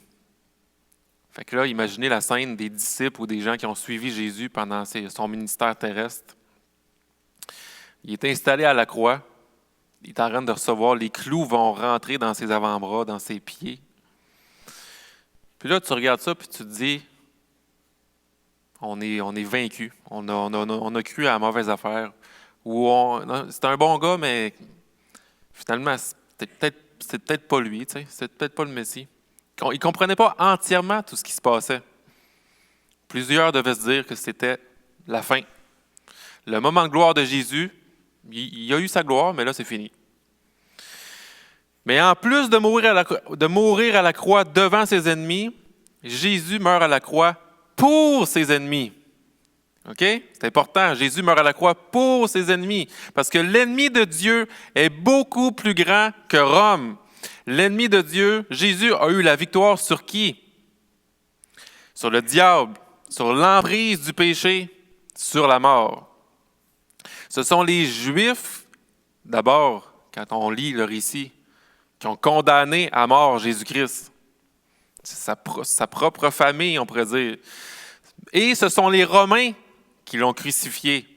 A: Fait que là, imaginez la scène des disciples ou des gens qui ont suivi Jésus pendant son ministère terrestre. Il est installé à la croix. Il est en train de recevoir. Les clous vont rentrer dans ses avant-bras, dans ses pieds. Puis là, tu regardes ça puis tu te dis, on est vaincu. On a cru à la mauvaise affaire. Ou c'est un bon gars, mais finalement, c'est peut-être pas lui, c'est peut-être pas le Messie. Ils ne comprenaient pas entièrement tout ce qui se passait. Plusieurs devaient se dire que c'était la fin. Le moment de gloire de Jésus, il a eu sa gloire, mais là, c'est fini. Mais en plus de mourir à la croix devant ses ennemis, Jésus meurt à la croix pour ses ennemis. OK? C'est important. Jésus meurt à la croix pour ses ennemis. Parce que l'ennemi de Dieu est beaucoup plus grand que Rome. L'ennemi de Dieu, Jésus a eu la victoire sur qui? Sur le diable, sur l'emprise du péché, sur la mort. Ce sont les Juifs, d'abord, quand on lit le récit, qui ont condamné à mort Jésus-Christ. C'est sa propre famille, on pourrait dire. Et ce sont les Romains qui l'ont crucifié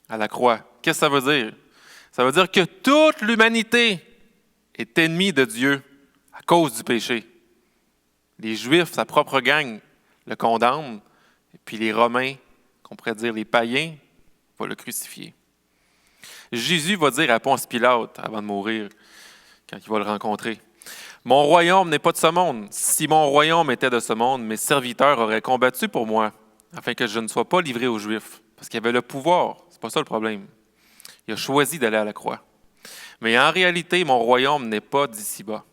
A: à la croix. Qu'est-ce que ça veut dire? Ça veut dire que toute l'humanité est ennemie de Dieu à cause du péché. Les Juifs, sa propre gang, le condamnent, et puis les Romains, qu'on pourrait dire les païens, vont le crucifier. Jésus va dire à Ponce Pilate, avant de mourir, quand il va le rencontrer, « Mon royaume n'est pas de ce monde. Si mon royaume était de ce monde, mes serviteurs auraient combattu pour moi, afin que je ne sois pas livré aux Juifs. » Parce qu'il avait le pouvoir. C'est pas ça le problème. Il a choisi d'aller à la croix. Mais en réalité, mon royaume n'est pas d'ici-bas.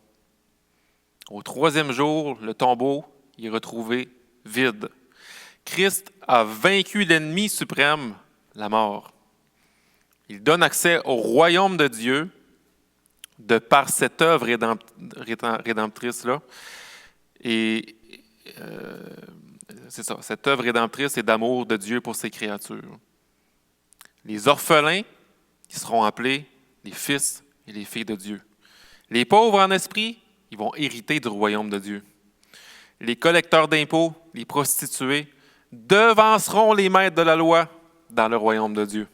A: Au 3e jour, le tombeau est retrouvé vide. Christ a vaincu l'ennemi suprême, la mort. Il donne accès au royaume de Dieu de par cette œuvre rédemptrice-là. Et c'est ça, cette œuvre rédemptrice et d'amour de Dieu pour ses créatures. Les orphelins qui seront appelés les fils et les filles de Dieu. Les pauvres en esprit, ils vont hériter du royaume de Dieu. Les collecteurs d'impôts, les prostituées, devanceront les maîtres de la loi dans le royaume de Dieu.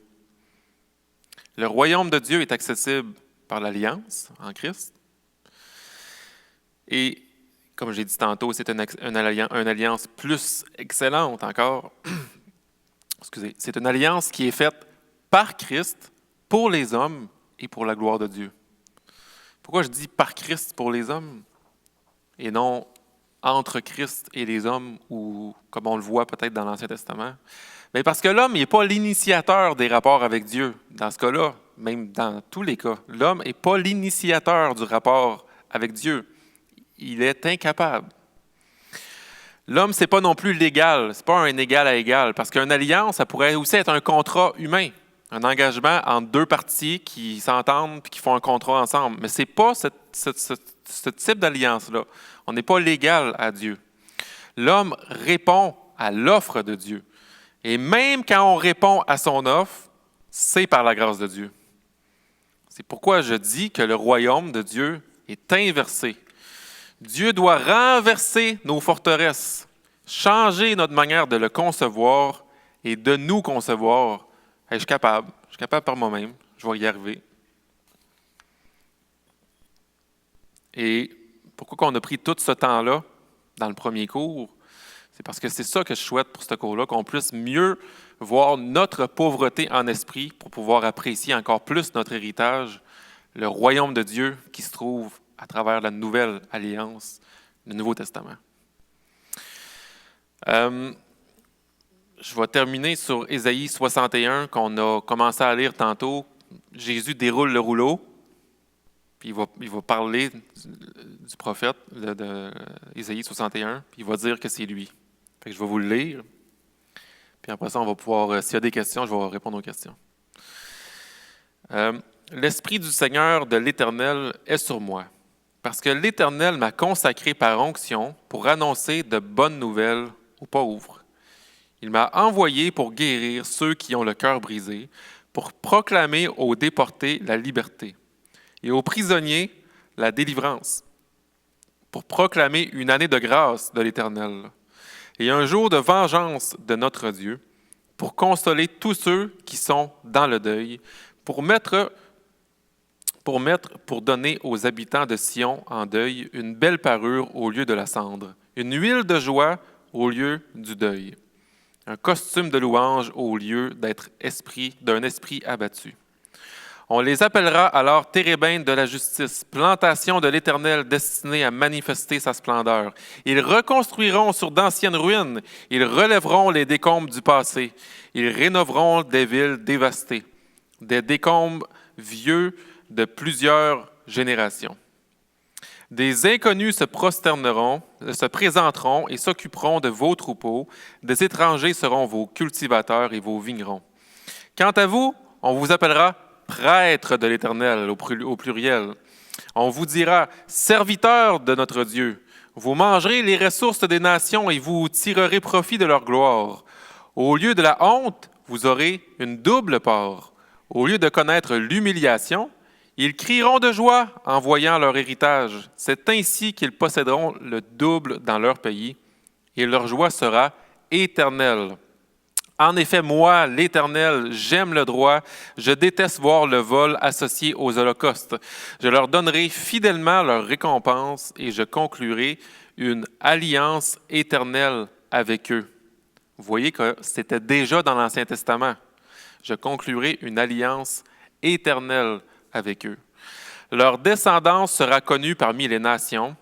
A: Le royaume de Dieu est accessible par l'alliance en Christ. Et, comme j'ai dit tantôt, c'est une alliance plus excellente encore. Excusez. C'est une alliance qui est faite par Christ, pour les hommes et pour la gloire de Dieu. Pourquoi je dis par Christ pour les hommes et non entre Christ et les hommes, ou comme on le voit peut-être dans l'Ancien Testament? Mais parce que l'homme n'est pas l'initiateur des rapports avec Dieu. Dans ce cas-là, même dans tous les cas, l'homme n'est pas l'initiateur du rapport avec Dieu. Il est incapable. L'homme, ce n'est pas non plus l'égal. Ce n'est pas un égal à égal. Parce qu'une alliance, ça pourrait aussi être un contrat humain. Un engagement entre deux parties qui s'entendent et qui font un contrat ensemble. Mais ce n'est pas ce type d'alliance-là. On n'est pas l'égal à Dieu. L'homme répond à l'offre de Dieu. Et même quand on répond à son offre, c'est par la grâce de Dieu. C'est pourquoi je dis que le royaume de Dieu est inversé. Dieu doit renverser nos forteresses, changer notre manière de le concevoir et de nous concevoir. Hey, je suis capable par moi-même, je vais y arriver. Et pourquoi on a pris tout ce temps-là dans le premier cours? C'est parce que c'est ça que je souhaite pour ce cours-là, qu'on puisse mieux voir notre pauvreté en esprit pour pouvoir apprécier encore plus notre héritage le royaume de Dieu qui se trouve à travers la nouvelle alliance, le Nouveau Testament. Je vais terminer sur Ésaïe 61 qu'on a commencé à lire tantôt. Jésus déroule le rouleau, puis il va parler du prophète de Ésaïe 61, puis il va dire que c'est lui. Fait que je vais vous le lire, puis après ça, on va pouvoir, s'il y a des questions, je vais répondre aux questions. L'Esprit du Seigneur de l'Éternel est sur moi, parce que l'Éternel m'a consacré par onction pour annoncer de bonnes nouvelles aux pauvres. Il m'a envoyé pour guérir ceux qui ont le cœur brisé, pour proclamer aux déportés la liberté et aux prisonniers la délivrance, pour proclamer une année de grâce de l'Éternel et un jour de vengeance de notre Dieu, pour consoler tous ceux qui sont dans le deuil, pour donner aux habitants de Sion en deuil une belle parure au lieu de la cendre, une huile de joie au lieu du deuil, un costume de louange au lieu d'un esprit abattu. On les appellera alors térébintes de la justice, plantation de l'Éternel destinée à manifester sa splendeur. Ils reconstruiront sur d'anciennes ruines, ils relèveront les décombres du passé, ils rénoveront des villes dévastées, des décombres vieux de plusieurs générations. Des inconnus se présenteront et s'occuperont de vos troupeaux. Des étrangers seront vos cultivateurs et vos vignerons. Quant à vous, on vous appellera prêtres de l'Éternel au pluriel. On vous dira serviteurs de notre Dieu. Vous mangerez les ressources des nations et vous tirerez profit de leur gloire. Au lieu de la honte, vous aurez une double part. Au lieu de connaître l'humiliation, ils crieront de joie en voyant leur héritage. C'est ainsi qu'ils posséderont le double dans leur pays, et leur joie sera éternelle. En effet, moi, l'Éternel, j'aime le droit, je déteste voir le vol associé aux holocaustes. Je leur donnerai fidèlement leur récompense et je conclurai une alliance éternelle avec eux. Vous voyez que c'était déjà dans l'Ancien Testament. Je conclurai une alliance éternelle avec eux. Leur descendance sera connue parmi les nations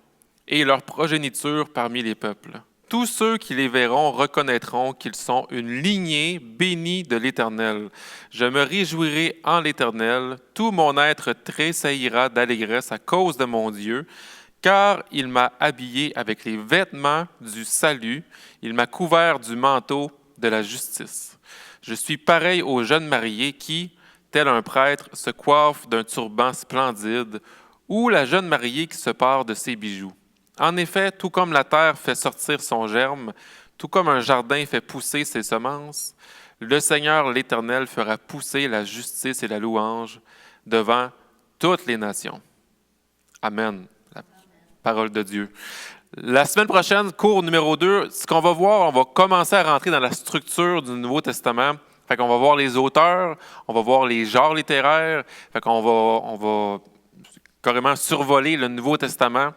A: et leur progéniture parmi les peuples. Tous ceux qui les verront reconnaîtront qu'ils sont une lignée bénie de l'Éternel. Je me réjouirai en l'Éternel. Tout mon être tressaillira d'allégresse à cause de mon Dieu, car il m'a habillé avec les vêtements du salut. Il m'a couvert du manteau de la justice. Je suis pareil aux jeunes mariés qui, tel un prêtre, se coiffe d'un turban splendide, ou la jeune mariée qui se pare de ses bijoux. En effet, tout comme la terre fait sortir son germe, tout comme un jardin fait pousser ses semences, le Seigneur l'Éternel fera pousser la justice et la louange devant toutes les nations. Amen. La parole de Dieu. La semaine prochaine, cours numéro 2, ce qu'on va voir, on va commencer à rentrer dans la structure du Nouveau Testament. Fait qu'on va voir les auteurs, on va voir les genres littéraires, fait qu'on va carrément survoler le Nouveau Testament.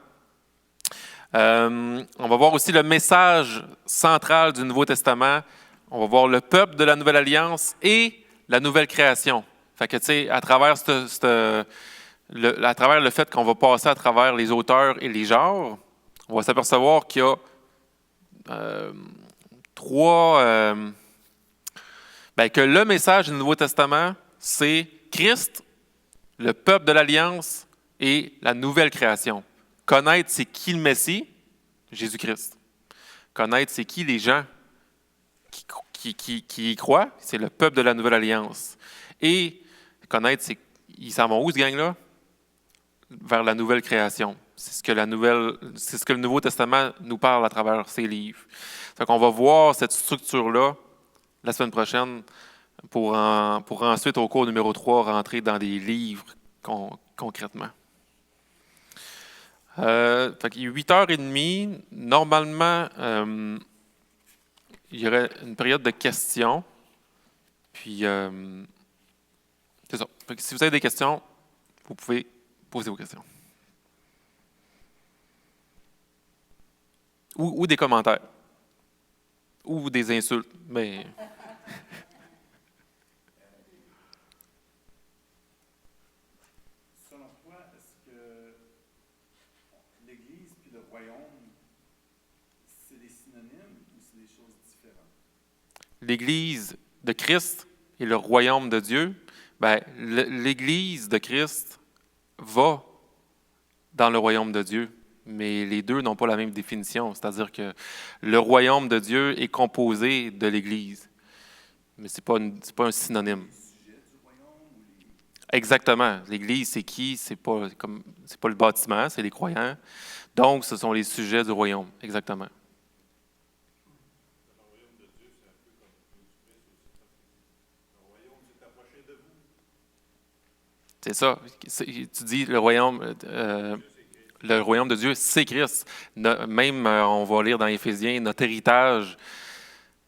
A: On va voir aussi le message central du Nouveau Testament. On va voir le peuple de la Nouvelle Alliance et la nouvelle création. Fait que, tu sais, à travers le fait qu'on va passer à travers les auteurs et les genres, on va s'apercevoir qu'il y a que le message du Nouveau Testament, c'est Christ, le peuple de l'Alliance et la nouvelle création. Connaître c'est qui le Messie, Jésus-Christ. Connaître c'est qui les gens qui y croient, c'est le peuple de la Nouvelle Alliance. Et connaître, ils s'en vont où, ce gang-là? Vers la nouvelle création. C'est ce que le Nouveau Testament nous parle à travers ses livres. Fait qu'on va voir cette structure-là la semaine prochaine pour ensuite, au cours numéro 3, rentrer dans des livres concrètement. Fait qu'il est 8h30. Normalement, il y aurait une période de questions. Puis, c'est ça. Fait que si vous avez des questions, vous pouvez poser vos questions. Ou des commentaires. Ou des insultes. Mais...
B: Selon
A: l'Église de Christ et le royaume de Dieu, ben, l'Église de Christ va dans le royaume de Dieu, mais les deux n'ont pas la même définition. C'est-à-dire que le royaume de Dieu est composé de l'Église, mais c'est pas un synonyme. Exactement. L'Église, c'est qui? C'est pas le bâtiment, c'est les croyants. Donc, ce sont les sujets du royaume. Exactement. C'est ça. Tu dis le royaume de Dieu, c'est Christ. Même, on va lire dans Éphésiens, notre héritage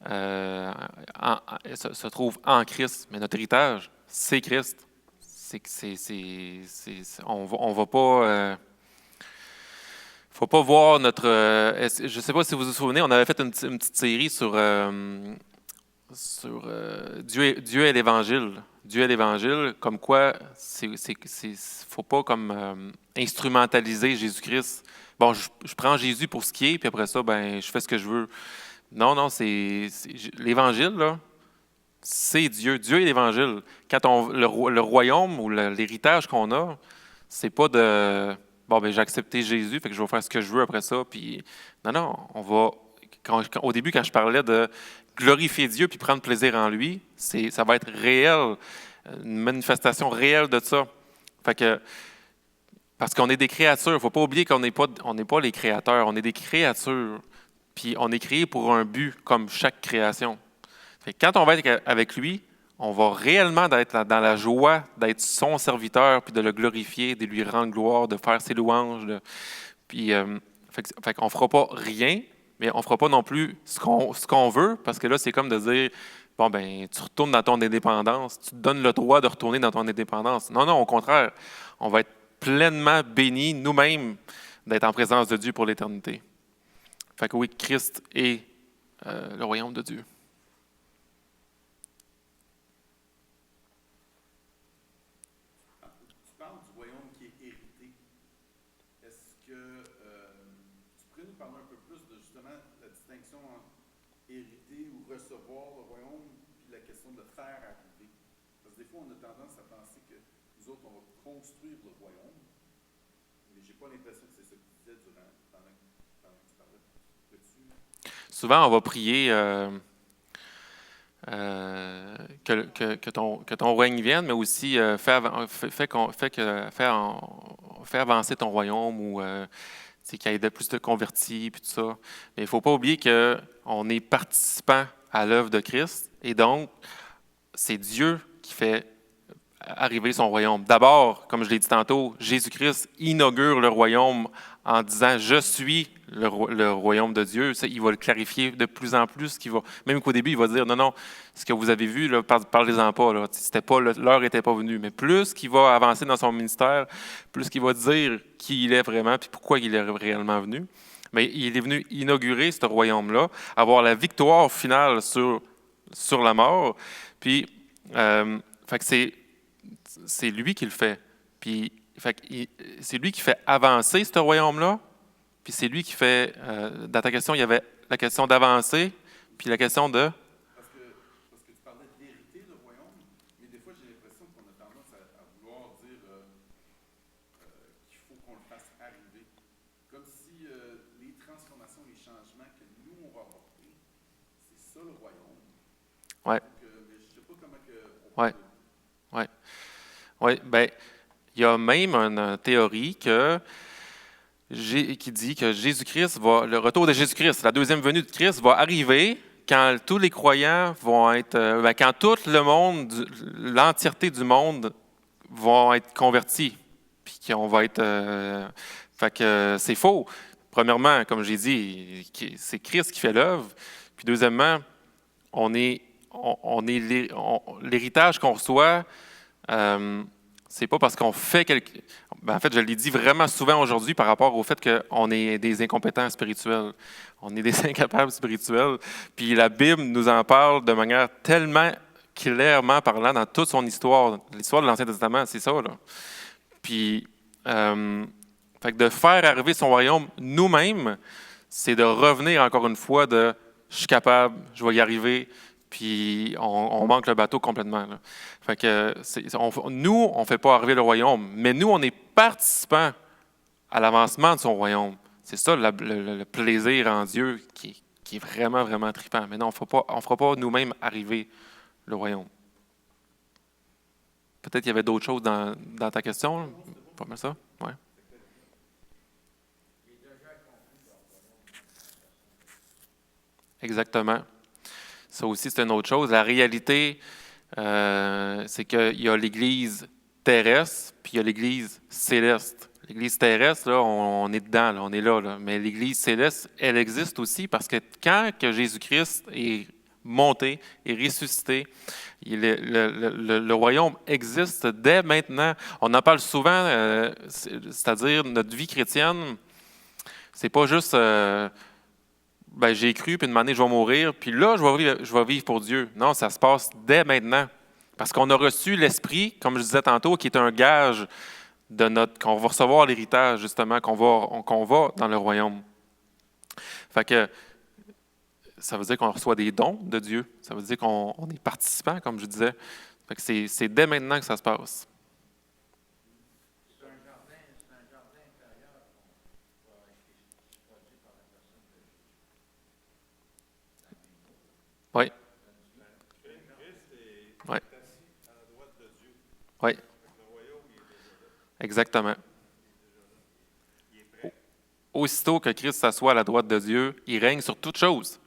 A: se trouve en Christ, mais notre héritage, c'est Christ. On va pas. Faut pas voir notre. Je ne sais pas si vous vous souvenez, on avait fait une petite série sur Dieu et l'Évangile. Dieu et l'Évangile, comme quoi, faut pas comme instrumentaliser Jésus-Christ. Bon, je prends Jésus pour ce qui est, puis après ça, ben, je fais ce que je veux. Non, non, l'Évangile, là, c'est Dieu. Dieu et l'Évangile. Quand le royaume ou l'héritage qu'on a, c'est pas de bon, ben j'ai accepté Jésus, fait que je vais faire ce que je veux après ça. Puis non, non, on va. Au début, quand je parlais de glorifier Dieu puis prendre plaisir en lui, ça va être réel, une manifestation réelle de ça. Fait que parce qu'on est des créatures, il ne faut pas oublier qu'on n'est pas les créateurs, on est des créatures. Puis on est créé pour un but, comme chaque création. Fait que quand on va être avec lui, on va réellement être dans la joie d'être son serviteur, puis de le glorifier, de lui rendre gloire, de faire ses louanges. Puis, fait qu'on ne fera pas rien, mais on ne fera pas non plus ce qu'on veut, parce que là, c'est comme de dire, bon, ben, tu retournes dans ton indépendance, tu te donnes le droit de retourner dans ton indépendance. Non, non, au contraire, on va être pleinement bénis nous-mêmes d'être en présence de Dieu pour l'éternité. Fait que oui, Christ est le royaume de Dieu.
B: Tu parles du royaume qui est hérité. Est-ce que tu pourrais nous parler un peu plus de justement la distinction entre hériter ou recevoir le royaume puis la question de faire arriver? Parce que des fois, on a tendance à penser que nous autres, on va construire le royaume, mais j'ai pas l'impression que c'est ce que tu disais pendant que tu parlais.
A: Souvent, on va prier que ton règne vienne, mais aussi fais avancer ton royaume ou qu'il y ait plus de convertis, puis tout ça. Mais il ne faut pas oublier qu'on est participant à l'œuvre de Christ, et donc, c'est Dieu qui fait arriver son royaume. D'abord, comme je l'ai dit tantôt, Jésus-Christ inaugure le royaume en disant « Je suis le royaume de Dieu ». Il va le clarifier de plus en plus. Même qu'au début, il va dire « Non, non, ce que vous avez vu, là, parlez-en pas. Là. L'heure n'était pas venue. » Mais plus qu'il va avancer dans son ministère, plus qu'il va dire qui il est vraiment et pourquoi il est réellement venu. Mais il est venu inaugurer ce royaume-là, avoir la victoire finale sur la mort. Puis, fait que c'est lui qui le fait. Puis, c'est lui qui fait avancer ce royaume-là. Puis c'est lui qui fait, dans ta question, il y avait la question d'avancer, puis la question de...
B: Parce que tu parlais d'hériter le royaume, mais des fois, j'ai l'impression qu'on a tendance à vouloir dire qu'il faut qu'on le fasse arriver. Comme si les transformations, les changements que nous, on va apporter, c'est ça le royaume.
A: Ouais.
B: Donc, mais je ne sais pas comment
A: on peut... Ouais. Oui, bien, il y a même une théorie qui dit que le retour de Jésus-Christ, la deuxième venue de Christ, va arriver quand tous les croyants vont être, quand tout le monde, l'entièreté du monde vont être convertis, puis qu'on va être, fait que c'est faux. Premièrement, comme j'ai dit, c'est Christ qui fait l'œuvre. Puis deuxièmement, l'héritage qu'on reçoit. C'est pas parce qu'on fait en fait, je l'ai dit vraiment souvent aujourd'hui par rapport au fait qu'on est des incompétents spirituels. On est des incapables spirituels. Puis la Bible nous en parle de manière tellement clairement parlant dans toute son histoire. L'histoire de l'Ancien Testament, c'est ça, là. Puis, fait que de faire arriver son royaume nous-mêmes, c'est de revenir encore une fois de « je suis capable, je vais y arriver ». puis on manque le bateau complètement. Là. Fait que nous, on ne fait pas arriver le royaume, mais nous, on est participants à l'avancement de son royaume. C'est ça le plaisir en Dieu qui est vraiment, vraiment trippant. Mais non, on ne fera pas nous-mêmes arriver le royaume. Peut-être qu'il y avait d'autres choses dans ta question. Pas mal ça? Ouais. Exactement. Ça aussi, c'est une autre chose. La réalité, c'est qu'il y a l'Église terrestre, puis il y a l'Église céleste. L'Église terrestre, là, on est dedans, là, on est là. Mais l'Église céleste, elle existe aussi parce que quand que Jésus-Christ est monté, est ressuscité, le royaume existe dès maintenant. On en parle souvent, c'est-à-dire notre vie chrétienne, c'est pas juste j'ai cru, puis une année, je vais mourir, puis là, je vais vivre pour Dieu. Non, ça se passe dès maintenant. Parce qu'on a reçu l'Esprit, comme je disais tantôt, qui est un gage qu'on va recevoir l'héritage, justement, qu'on va dans le royaume. Fait que ça veut dire qu'on reçoit des dons de Dieu. Ça veut dire qu'on est participant, comme je disais. Fait que c'est dès maintenant que ça se passe.
C: C'est un jardin intérieur qui va être produit par la personne de Jésus.
A: Oui.
B: Christ est
A: Oui.
B: assis à la droite de Dieu.
A: Oui.
B: Le royaume, il est déjà là.
A: Exactement.
B: Il est prêt.
A: Aussitôt que Christ s'assoit à la droite de Dieu, il règne sur toutes choses.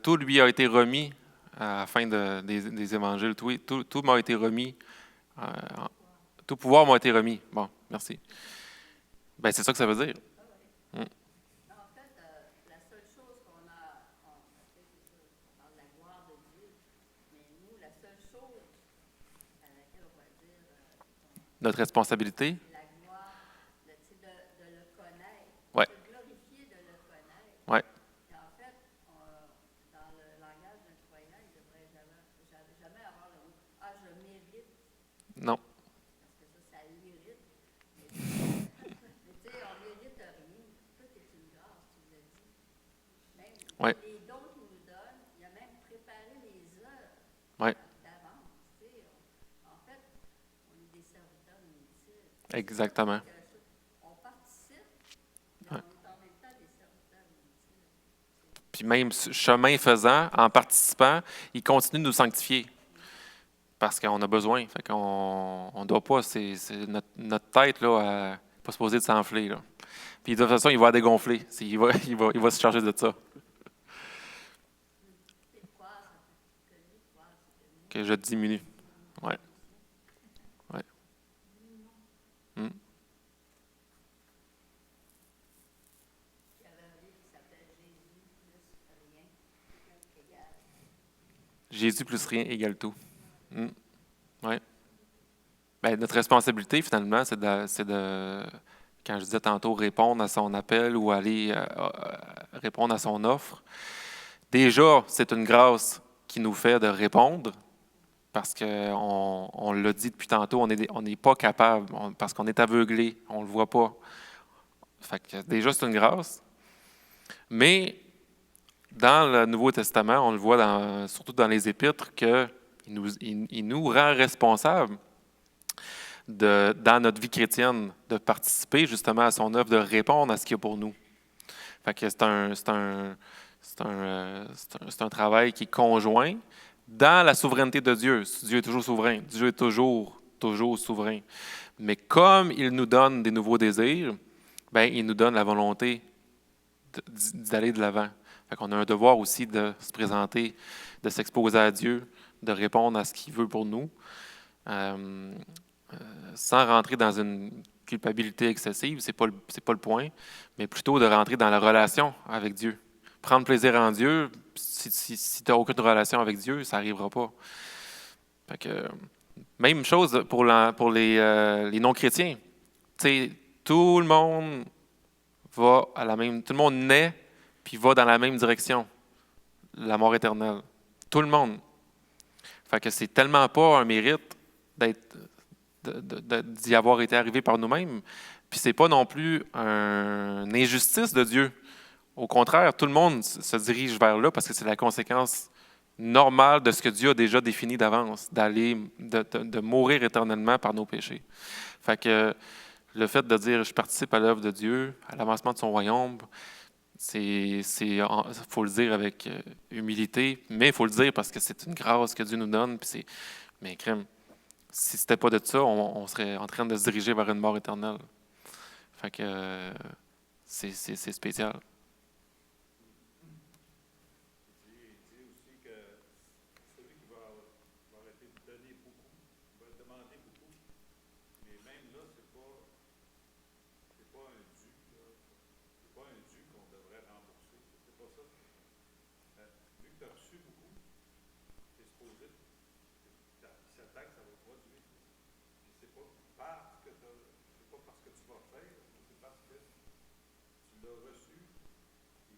A: Tout lui a été remis à la fin des évangiles. Tout m'a été remis. Tout pouvoir m'a été remis. Bon, merci. Ben, c'est ça que ça veut dire.
D: En fait, la seule chose qu'on a, c'est ça, on parle de la gloire de Dieu, mais nous, la seule chose à laquelle on va dire
A: Notre responsabilité.
D: la gloire, de le connaître,
A: Ouais.
D: de glorifier, de le connaître.
A: Ouais.
D: Et en fait, dans le langage d'un croyant, il ne devrait jamais avoir le mot « Ah, je mérite »,
A: Non.
D: parce que ça l'irrite. Mais tu sais, on ne mérite rien. Tout est une grâce, tu l'as dit. Même
A: Ouais.
D: les dons qu'il nous donne, il a même préparé les œuvres
A: Ouais.
D: d'avance. Tu sais, en fait, on est des serviteurs inutiles.
A: Exactement.
D: On participe, mais
A: Ouais.
D: on est en même temps des serviteurs inutiles.
A: Puis même chemin faisant, en participant, il continue de nous sanctifier. Parce qu'on a besoin. Fait qu'on ne doit pas. C'est notre tête, là, n'est pas supposée de s'enfler. Là. Puis de toute façon, il va dégonfler. Il va se charger de ça.
D: C'est quoi, que lui, quoi, c'est que nous,
A: Que je diminue. Ouais. Ouais. Hmm.
D: il y avait un livre qui s'appelle Jésus plus rien égale.
A: Jésus plus rien égale tout. Ouais. Ben, notre responsabilité, finalement, c'est de, quand je disais tantôt, répondre à son appel ou aller répondre à son offre. Déjà, c'est une grâce qui nous fait de répondre, parce qu'on l'a dit depuis tantôt, on n'est pas capable, parce qu'on est aveuglé, on ne le voit pas. Fait que déjà, c'est une grâce. Mais dans le Nouveau Testament, on le voit surtout dans les Épîtres, qu'il nous rend responsables dans notre vie chrétienne, de participer justement à son œuvre, de répondre à ce qu'il y a pour nous. Fait que c'est un travail qui est conjoint dans la souveraineté de Dieu. Dieu est toujours souverain. Dieu est toujours souverain. Mais comme il nous donne des nouveaux désirs, ben, il nous donne la volonté d'aller de l'avant. Fait qu'on a un devoir aussi de se présenter, de s'exposer à Dieu, de répondre à ce qu'il veut pour nous, sans rentrer dans une culpabilité excessive, c'est pas le point, mais plutôt de rentrer dans la relation avec Dieu. Prendre plaisir en Dieu, si tu n'as aucune relation avec Dieu, ça n'arrivera pas. Fait que, même chose pour les non-chrétiens. T'sais, tout le monde va tout le monde naît puis va dans la même direction, la mort éternelle. Tout le monde. Fait que c'est tellement pas un mérite d'y avoir été arrivé par nous-mêmes. Puis c'est pas non plus une injustice de Dieu. Au contraire, tout le monde se dirige vers là parce que c'est la conséquence normal de ce que Dieu a déjà défini d'avance, de mourir éternellement par nos péchés. Fait que le fait de dire « je participe à l'œuvre de Dieu, à l'avancement de son royaume », faut le dire avec humilité, mais il faut le dire parce que c'est une grâce que Dieu nous donne. Mais crème, si c'était pas de ça, on serait en train de se diriger vers une mort éternelle. Fait que c'est spécial.
B: Dis aussi que celui qui va arrêter de donner beaucoup, va demander beaucoup, mais même là, c'est pas un dû, là. C'est pas un dû qu'on devrait rembourser. C'est pas ça. Vu que tu as reçu beaucoup, tu es supposé, cette taxe, ça va produire. Puis c'est pas parce que tu vas faire, c'est parce que tu l'as reçu, puis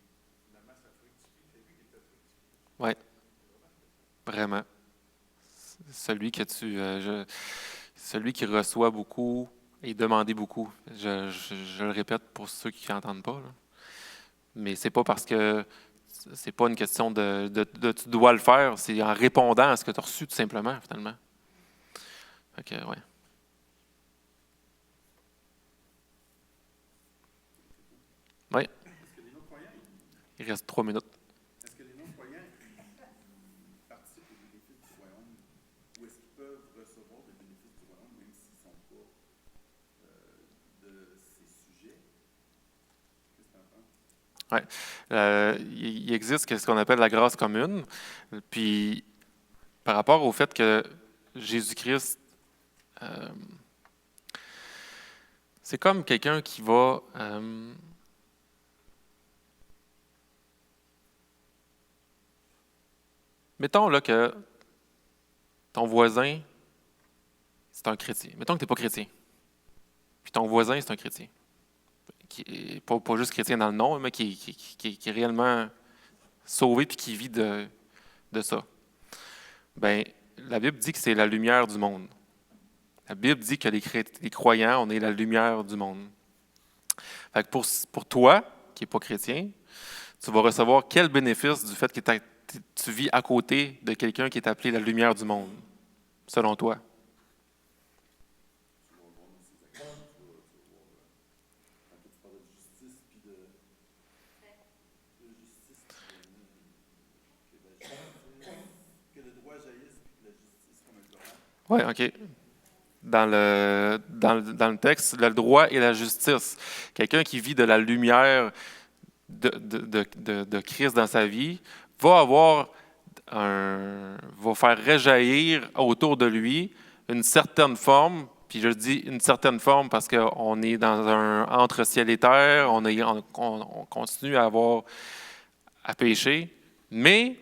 B: finalement ça fructifie. C'est lui qui t'a fructifié.
A: Oui, vraiment. Celui qui reçoit beaucoup et demandé beaucoup. Je le répète pour ceux qui n'entendent pas. Là. Mais c'est pas parce que c'est pas une question de tu dois le faire, c'est en répondant à ce que tu as reçu tout simplement, finalement. Fait que, ouais. Oui.
B: Est-ce que les non-croyants,
A: Il reste 3 minutes.
B: est-ce que les non-croyants participent aux bénéfices du royaume ou est-ce qu'ils peuvent recevoir des bénéfices du royaume même s'ils ne sont pas de ces sujets? Qu'est-ce que tu en penses?
A: Ouais. Il existe ce qu'on appelle la grâce commune. Puis, par rapport au fait que Jésus-Christ, c'est comme quelqu'un qui va... mettons là que ton voisin, c'est un chrétien. Mettons que tu n'es pas chrétien. Puis ton voisin, c'est un chrétien. Qui est pas juste chrétien dans le nom, mais qui est réellement sauvé puis qui vit de ça. Bien, la Bible dit que c'est la lumière du monde. La Bible dit que les croyants, on est la lumière du monde. Fait que pour toi, qui n'es pas chrétien, tu vas recevoir quel bénéfice du fait que tu vis à côté de quelqu'un qui est appelé la lumière du monde, selon toi?
B: Tu vas voir dans ces actions, tu vas voir, tantôt tu parlais de justice, puis de justice, que le droit jaillisse, puis que la justice comme un torrent.
A: Oui, OK. Dans le texte, le droit et la justice. Quelqu'un qui vit de la lumière de Christ dans sa vie va faire rejaillir autour de lui une certaine forme, puis je dis une certaine forme parce qu'on est dans un entre ciel et terre, on continue à pécher, mais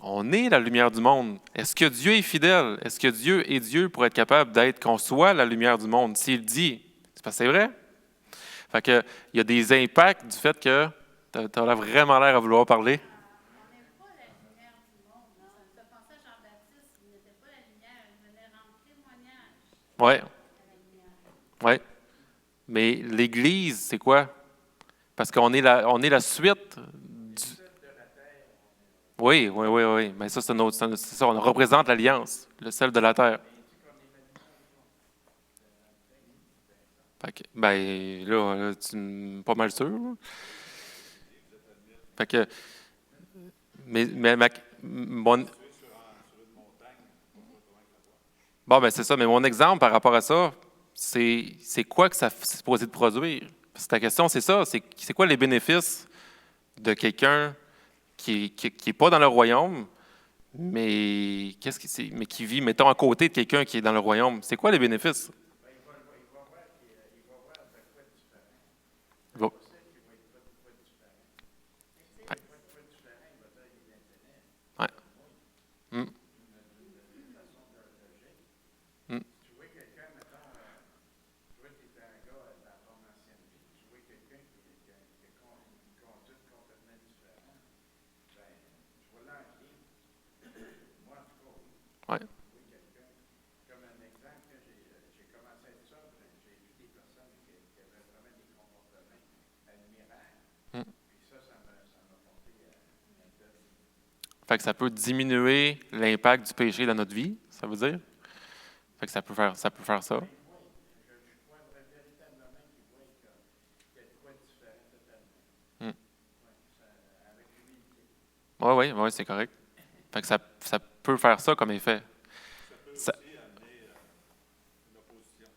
A: on est la lumière du monde. Est-ce que Dieu est fidèle? Est-ce que Dieu est Dieu pour être capable qu'on soit la lumière du monde? S'il dit, c'est parce que c'est vrai. Fait que, il y a des impacts du fait que tu as vraiment l'air à vouloir parler.
E: On n'est pas la lumière du monde. Non. Ça fait penser à Jean-Baptiste, il n'était pas la lumière, il venait rendre témoignage
A: Oui,
E: à la lumière.
A: oui. Mais l'Église, c'est quoi? Parce qu'on est la suite du... Oui. Mais ça, c'est ça, on représente l'Alliance, le sel de la terre. Fait que, ben, là, tu es pas mal sûr. Là. Fait que, mon, bon, ben c'est ça, mais mon exemple par rapport à ça, c'est quoi que ça c'est supposé de produire? Parce que ta question, c'est ça, c'est quoi les bénéfices de quelqu'un qui est pas dans le royaume, mais mais qui vit, mettons, à côté de quelqu'un qui est dans le royaume. C'est quoi les bénéfices? Il va- Ouais. Mm. Mm.
C: Tu vois quelqu'un, mettons, toi qui étais un gars dans ton ancienne vie, tu vois quelqu'un qui a une conduite complètement différente, ben, tu vois l'enquête. Moi, en tout cas, oui.
A: Ouais.
C: Oui, quelqu'un, comme un exemple, que j'ai commencé à être ça, j'ai vu des personnes qui avaient vraiment des comportements admirables.
A: Mm.
C: Puis ça m'a porté un peu.
A: Fait que ça peut diminuer l'impact du péché dans notre vie, ça veut dire. Fait que ça peut faire ça.
C: Je crois véritablement qu'il voit qu'il y a de quoi de différent totalement.
A: Hmm.
C: Ouais, avec l'humilité.
A: Oui, c'est correct. Fait que ça peut faire ça comme effet.
B: Ça
A: Ça-
B: peut aussi amener une opposition.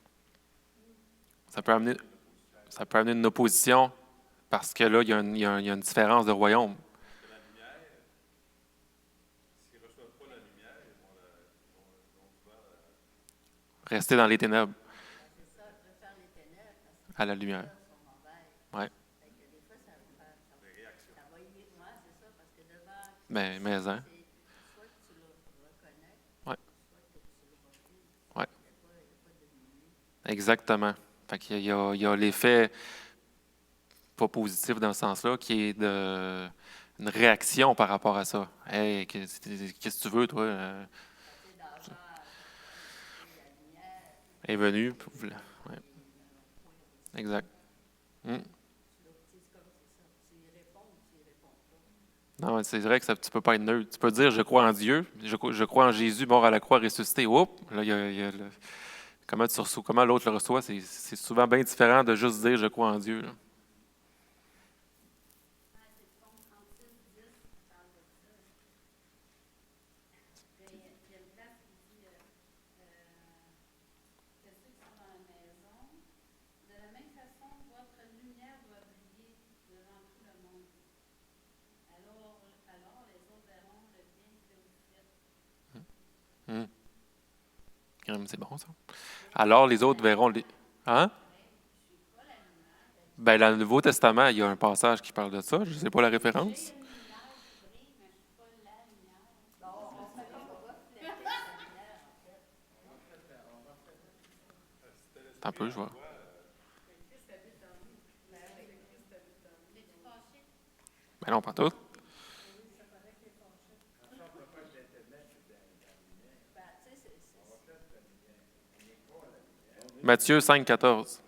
A: Ça peut amener une opposition parce que là, il y a une différence de royaume.
B: Que la lumière, s'ils ne reçoivent pas la lumière, ils vont souvent
A: Rester dans les ténèbres
D: C'est ça, je préfère les ténèbres parce que
A: à la lumière.
D: les ténèbres sont mauvaises.
A: Ouais.
D: Fait que des fois,
B: des réactions.
D: ça va y moi, c'est ça, parce que devant,
A: Mais hein.
D: c'est soit que tu le reconnais,
A: Ouais.
D: soit que tu le refuses.
A: Ouais.
D: Il n'y a pas de milieu.
A: Exactement. Fait qu'il il y a l'effet pas positif dans ce sens-là, qui est une réaction par rapport à ça. Hey, qu'est-ce que tu veux, toi?
D: Tu sais, dans Jean, la lumière,
A: Est venu. Puis ouais, exact. Hmm.
D: c'est comme c'est ça. Tu y réponds ou tu y réponds pas.
A: Non, c'est vrai que tu peux pas être neutre. Tu peux dire, je crois en Dieu, je crois en Jésus, mort à la croix, ressuscité. Oups! Là, il y a comment l'autre le reçoit, c'est souvent bien différent de juste dire, je crois en Dieu. Là.
E: C'est Psaume 36, 10 qui parle de ça. Il y a une place qui dit que ceux qui sont dans la maison, de la même façon, votre lumière doit briller devant tout le monde. Alors les autres verront le bien que vous faites.
A: C'est bon, ça. Alors, les autres verront les... Hein? Ben, dans le Nouveau Testament, il y a un passage qui parle de ça. Je ne sais pas la référence.
E: J'ai une lumière qui brille, mais je ne suis pas la lumière.
D: Bon, on fait comme refléter la lumière, en fait.
A: Un peu, je vois.
E: Es-tu fâché?
A: Ben non, pas tout.
D: Ben, tu sais,
A: Matthieu 5, 14.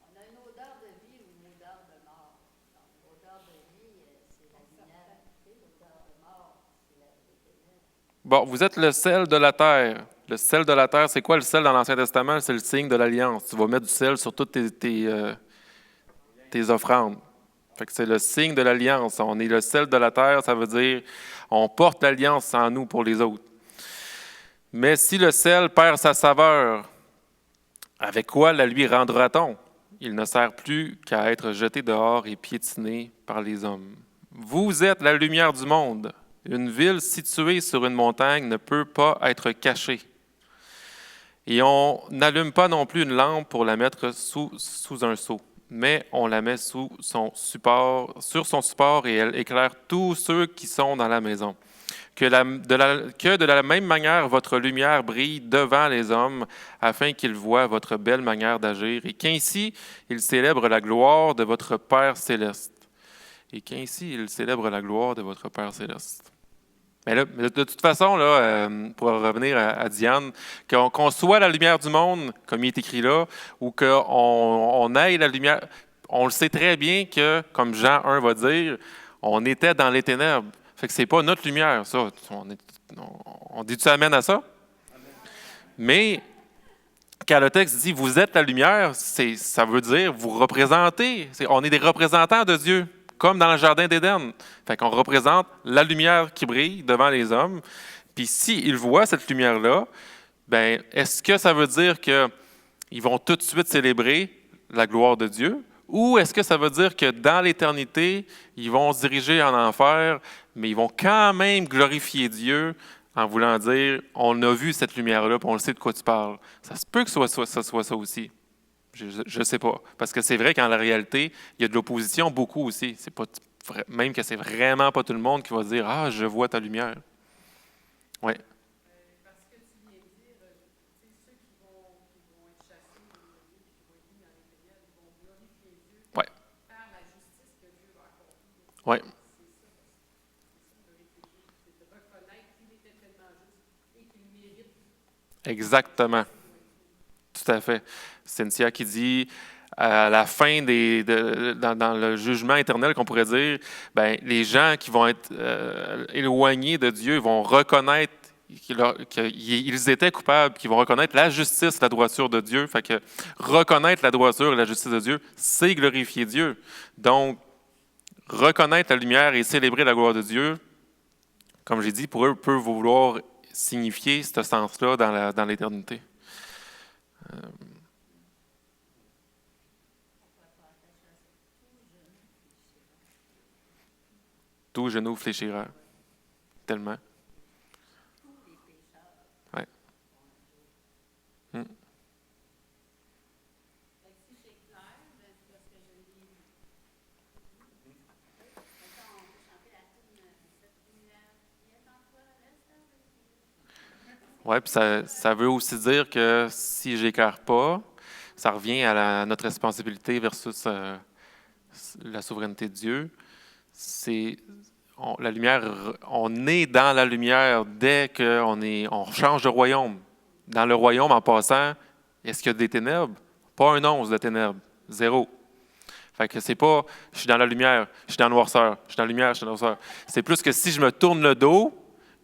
D: on a une odeur de vie ou une odeur de mort. Donc, l'odeur de vie, c'est la lumière. L'odeur de mort, c'est les ténèbres.
A: Bon, vous êtes le sel de la terre. Le sel de la terre, c'est quoi le sel dans l'Ancien Testament? C'est le signe de l'alliance. Tu vas mettre du sel sur toutes tes offrandes. Fait que c'est le signe de l'alliance. On est le sel de la terre, ça veut dire on porte l'alliance en nous pour les autres. Mais si le sel perd sa saveur, avec quoi la lui rendra-t-on? Il ne sert plus qu'à être jeté dehors et piétiné par les hommes. Vous êtes la lumière du monde. Une ville située sur une montagne ne peut pas être cachée. Et on n'allume pas non plus une lampe pour la mettre sous un seau, mais on la met sur son support et elle éclaire tous ceux qui sont dans la maison. Que de la même manière, votre lumière brille devant les hommes, afin qu'ils voient votre belle manière d'agir, et qu'ainsi ils célèbrent la gloire de votre Père céleste. Et qu'ainsi ils célèbrent la gloire de votre Père céleste. Mais là, de toute façon, là, pour revenir à Diane, qu'on soit la lumière du monde, comme il est écrit là, ou qu'on aille la lumière, on le sait très bien que, comme Jean 1 va dire, on était dans les ténèbres. Fait que c'est pas notre lumière, ça. On dit-tu amène à ça? Mais quand le texte dit « vous êtes la lumière », ça veut dire vous représentez. On est des représentants de Dieu, comme dans le Jardin d'Éden. Fait qu'on représente la lumière qui brille devant les hommes. Puis s'ils voient cette lumière-là, ben est-ce que ça veut dire qu'ils vont tout de suite célébrer la gloire de Dieu? Ou est-ce que ça veut dire que dans l'éternité, ils vont se diriger en enfer, mais ils vont quand même glorifier Dieu en voulant dire « on a vu cette lumière-là, puis on le sait de quoi tu parles ». Ça se peut que ça soit ça aussi. Je ne sais pas. Parce que c'est vrai qu'en la réalité, il y a de l'opposition beaucoup aussi. C'est pas, même que c'est vraiment pas tout le monde qui va dire « ah, je vois ta lumière ». Oui.
F: Parce que tu viens de dire, tu sais, ceux qui vont être chassés de Dieu, qui vont être mis dans les ténèbres, ils vont glorifier Dieu
A: Ouais.
F: par la justice que Dieu va accomplir.
A: Oui.
F: C'est ça, glorifier Dieu, c'est de reconnaître qu'il était tellement juste et qu'il mérite.
A: Exactement. Tout à fait. Cynthia qui dit à la fin dans le jugement éternel, qu'on pourrait dire, ben, les gens qui vont être éloignés de Dieu vont reconnaître qu'ils étaient coupables, qu'ils vont reconnaître la justice, la droiture de Dieu. Fait que reconnaître la droiture et la justice de Dieu, c'est glorifier Dieu. Donc, reconnaître la lumière et célébrer la gloire de Dieu, comme j'ai dit, pour eux, peut vouloir signifier ce sens-là dans l'éternité. Tout genou fléchira. Tellement. Ouais.
E: Fait que si c'est clair, ben, c'est parce que je lis. Mettons, on peut chanter la tune Cette lumière qui est en toi, reste avec nous.
A: Oui, puis ça veut aussi dire que si j'écarte pas, ça revient à notre responsabilité versus la souveraineté de Dieu. La lumière, on est dans la lumière dès on change de royaume. Dans le royaume, en passant, est-ce qu'il y a des ténèbres? Pas un once de ténèbres. Zéro. Fait que c'est pas je suis dans la lumière, je suis dans la noirceur, je suis dans la lumière, je suis dans la noirceur. C'est plus que si je me tourne le dos,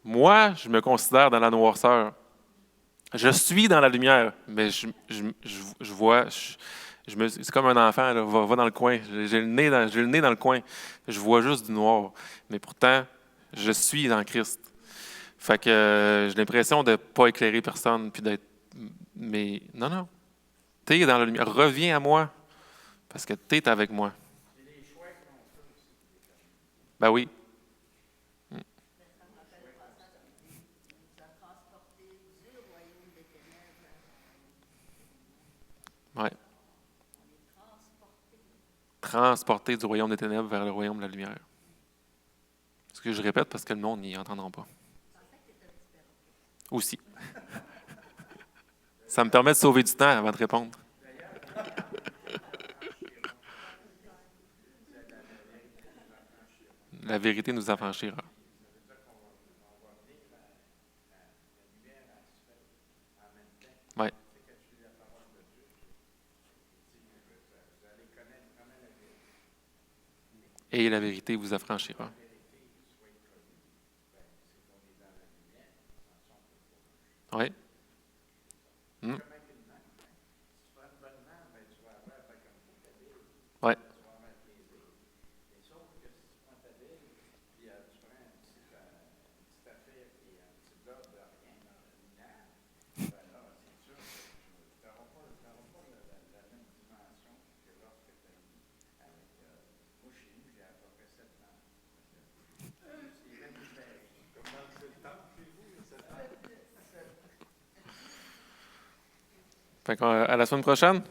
A: moi, je me considère dans la noirceur. Je suis dans la lumière, mais je vois, c'est comme un enfant, là, va dans le coin. J'ai le nez dans le coin. Je vois juste du noir. Mais pourtant, je suis dans Christ. Fait que j'ai l'impression de ne pas éclairer personne, puis d'être. Mais non. Tu es dans la lumière. Reviens à moi, parce que tu es avec moi. Ben oui.
D: Ça me rappelle le passage qui nous a transportés du royaume des ténèbres.
A: Ouais.
D: On est transportés.
A: Transporter du royaume des ténèbres vers le royaume de la lumière. Ce que je répète parce que le monde n'y entendra pas.
D: Je pensais que tu étais différent.
A: Aussi. Ça me permet de sauver du temps avant de répondre. La vérité nous affranchira. Oui. Et la vérité vous affranchira. Oui. Hmm. Oui. Fait qu'à la semaine prochaine.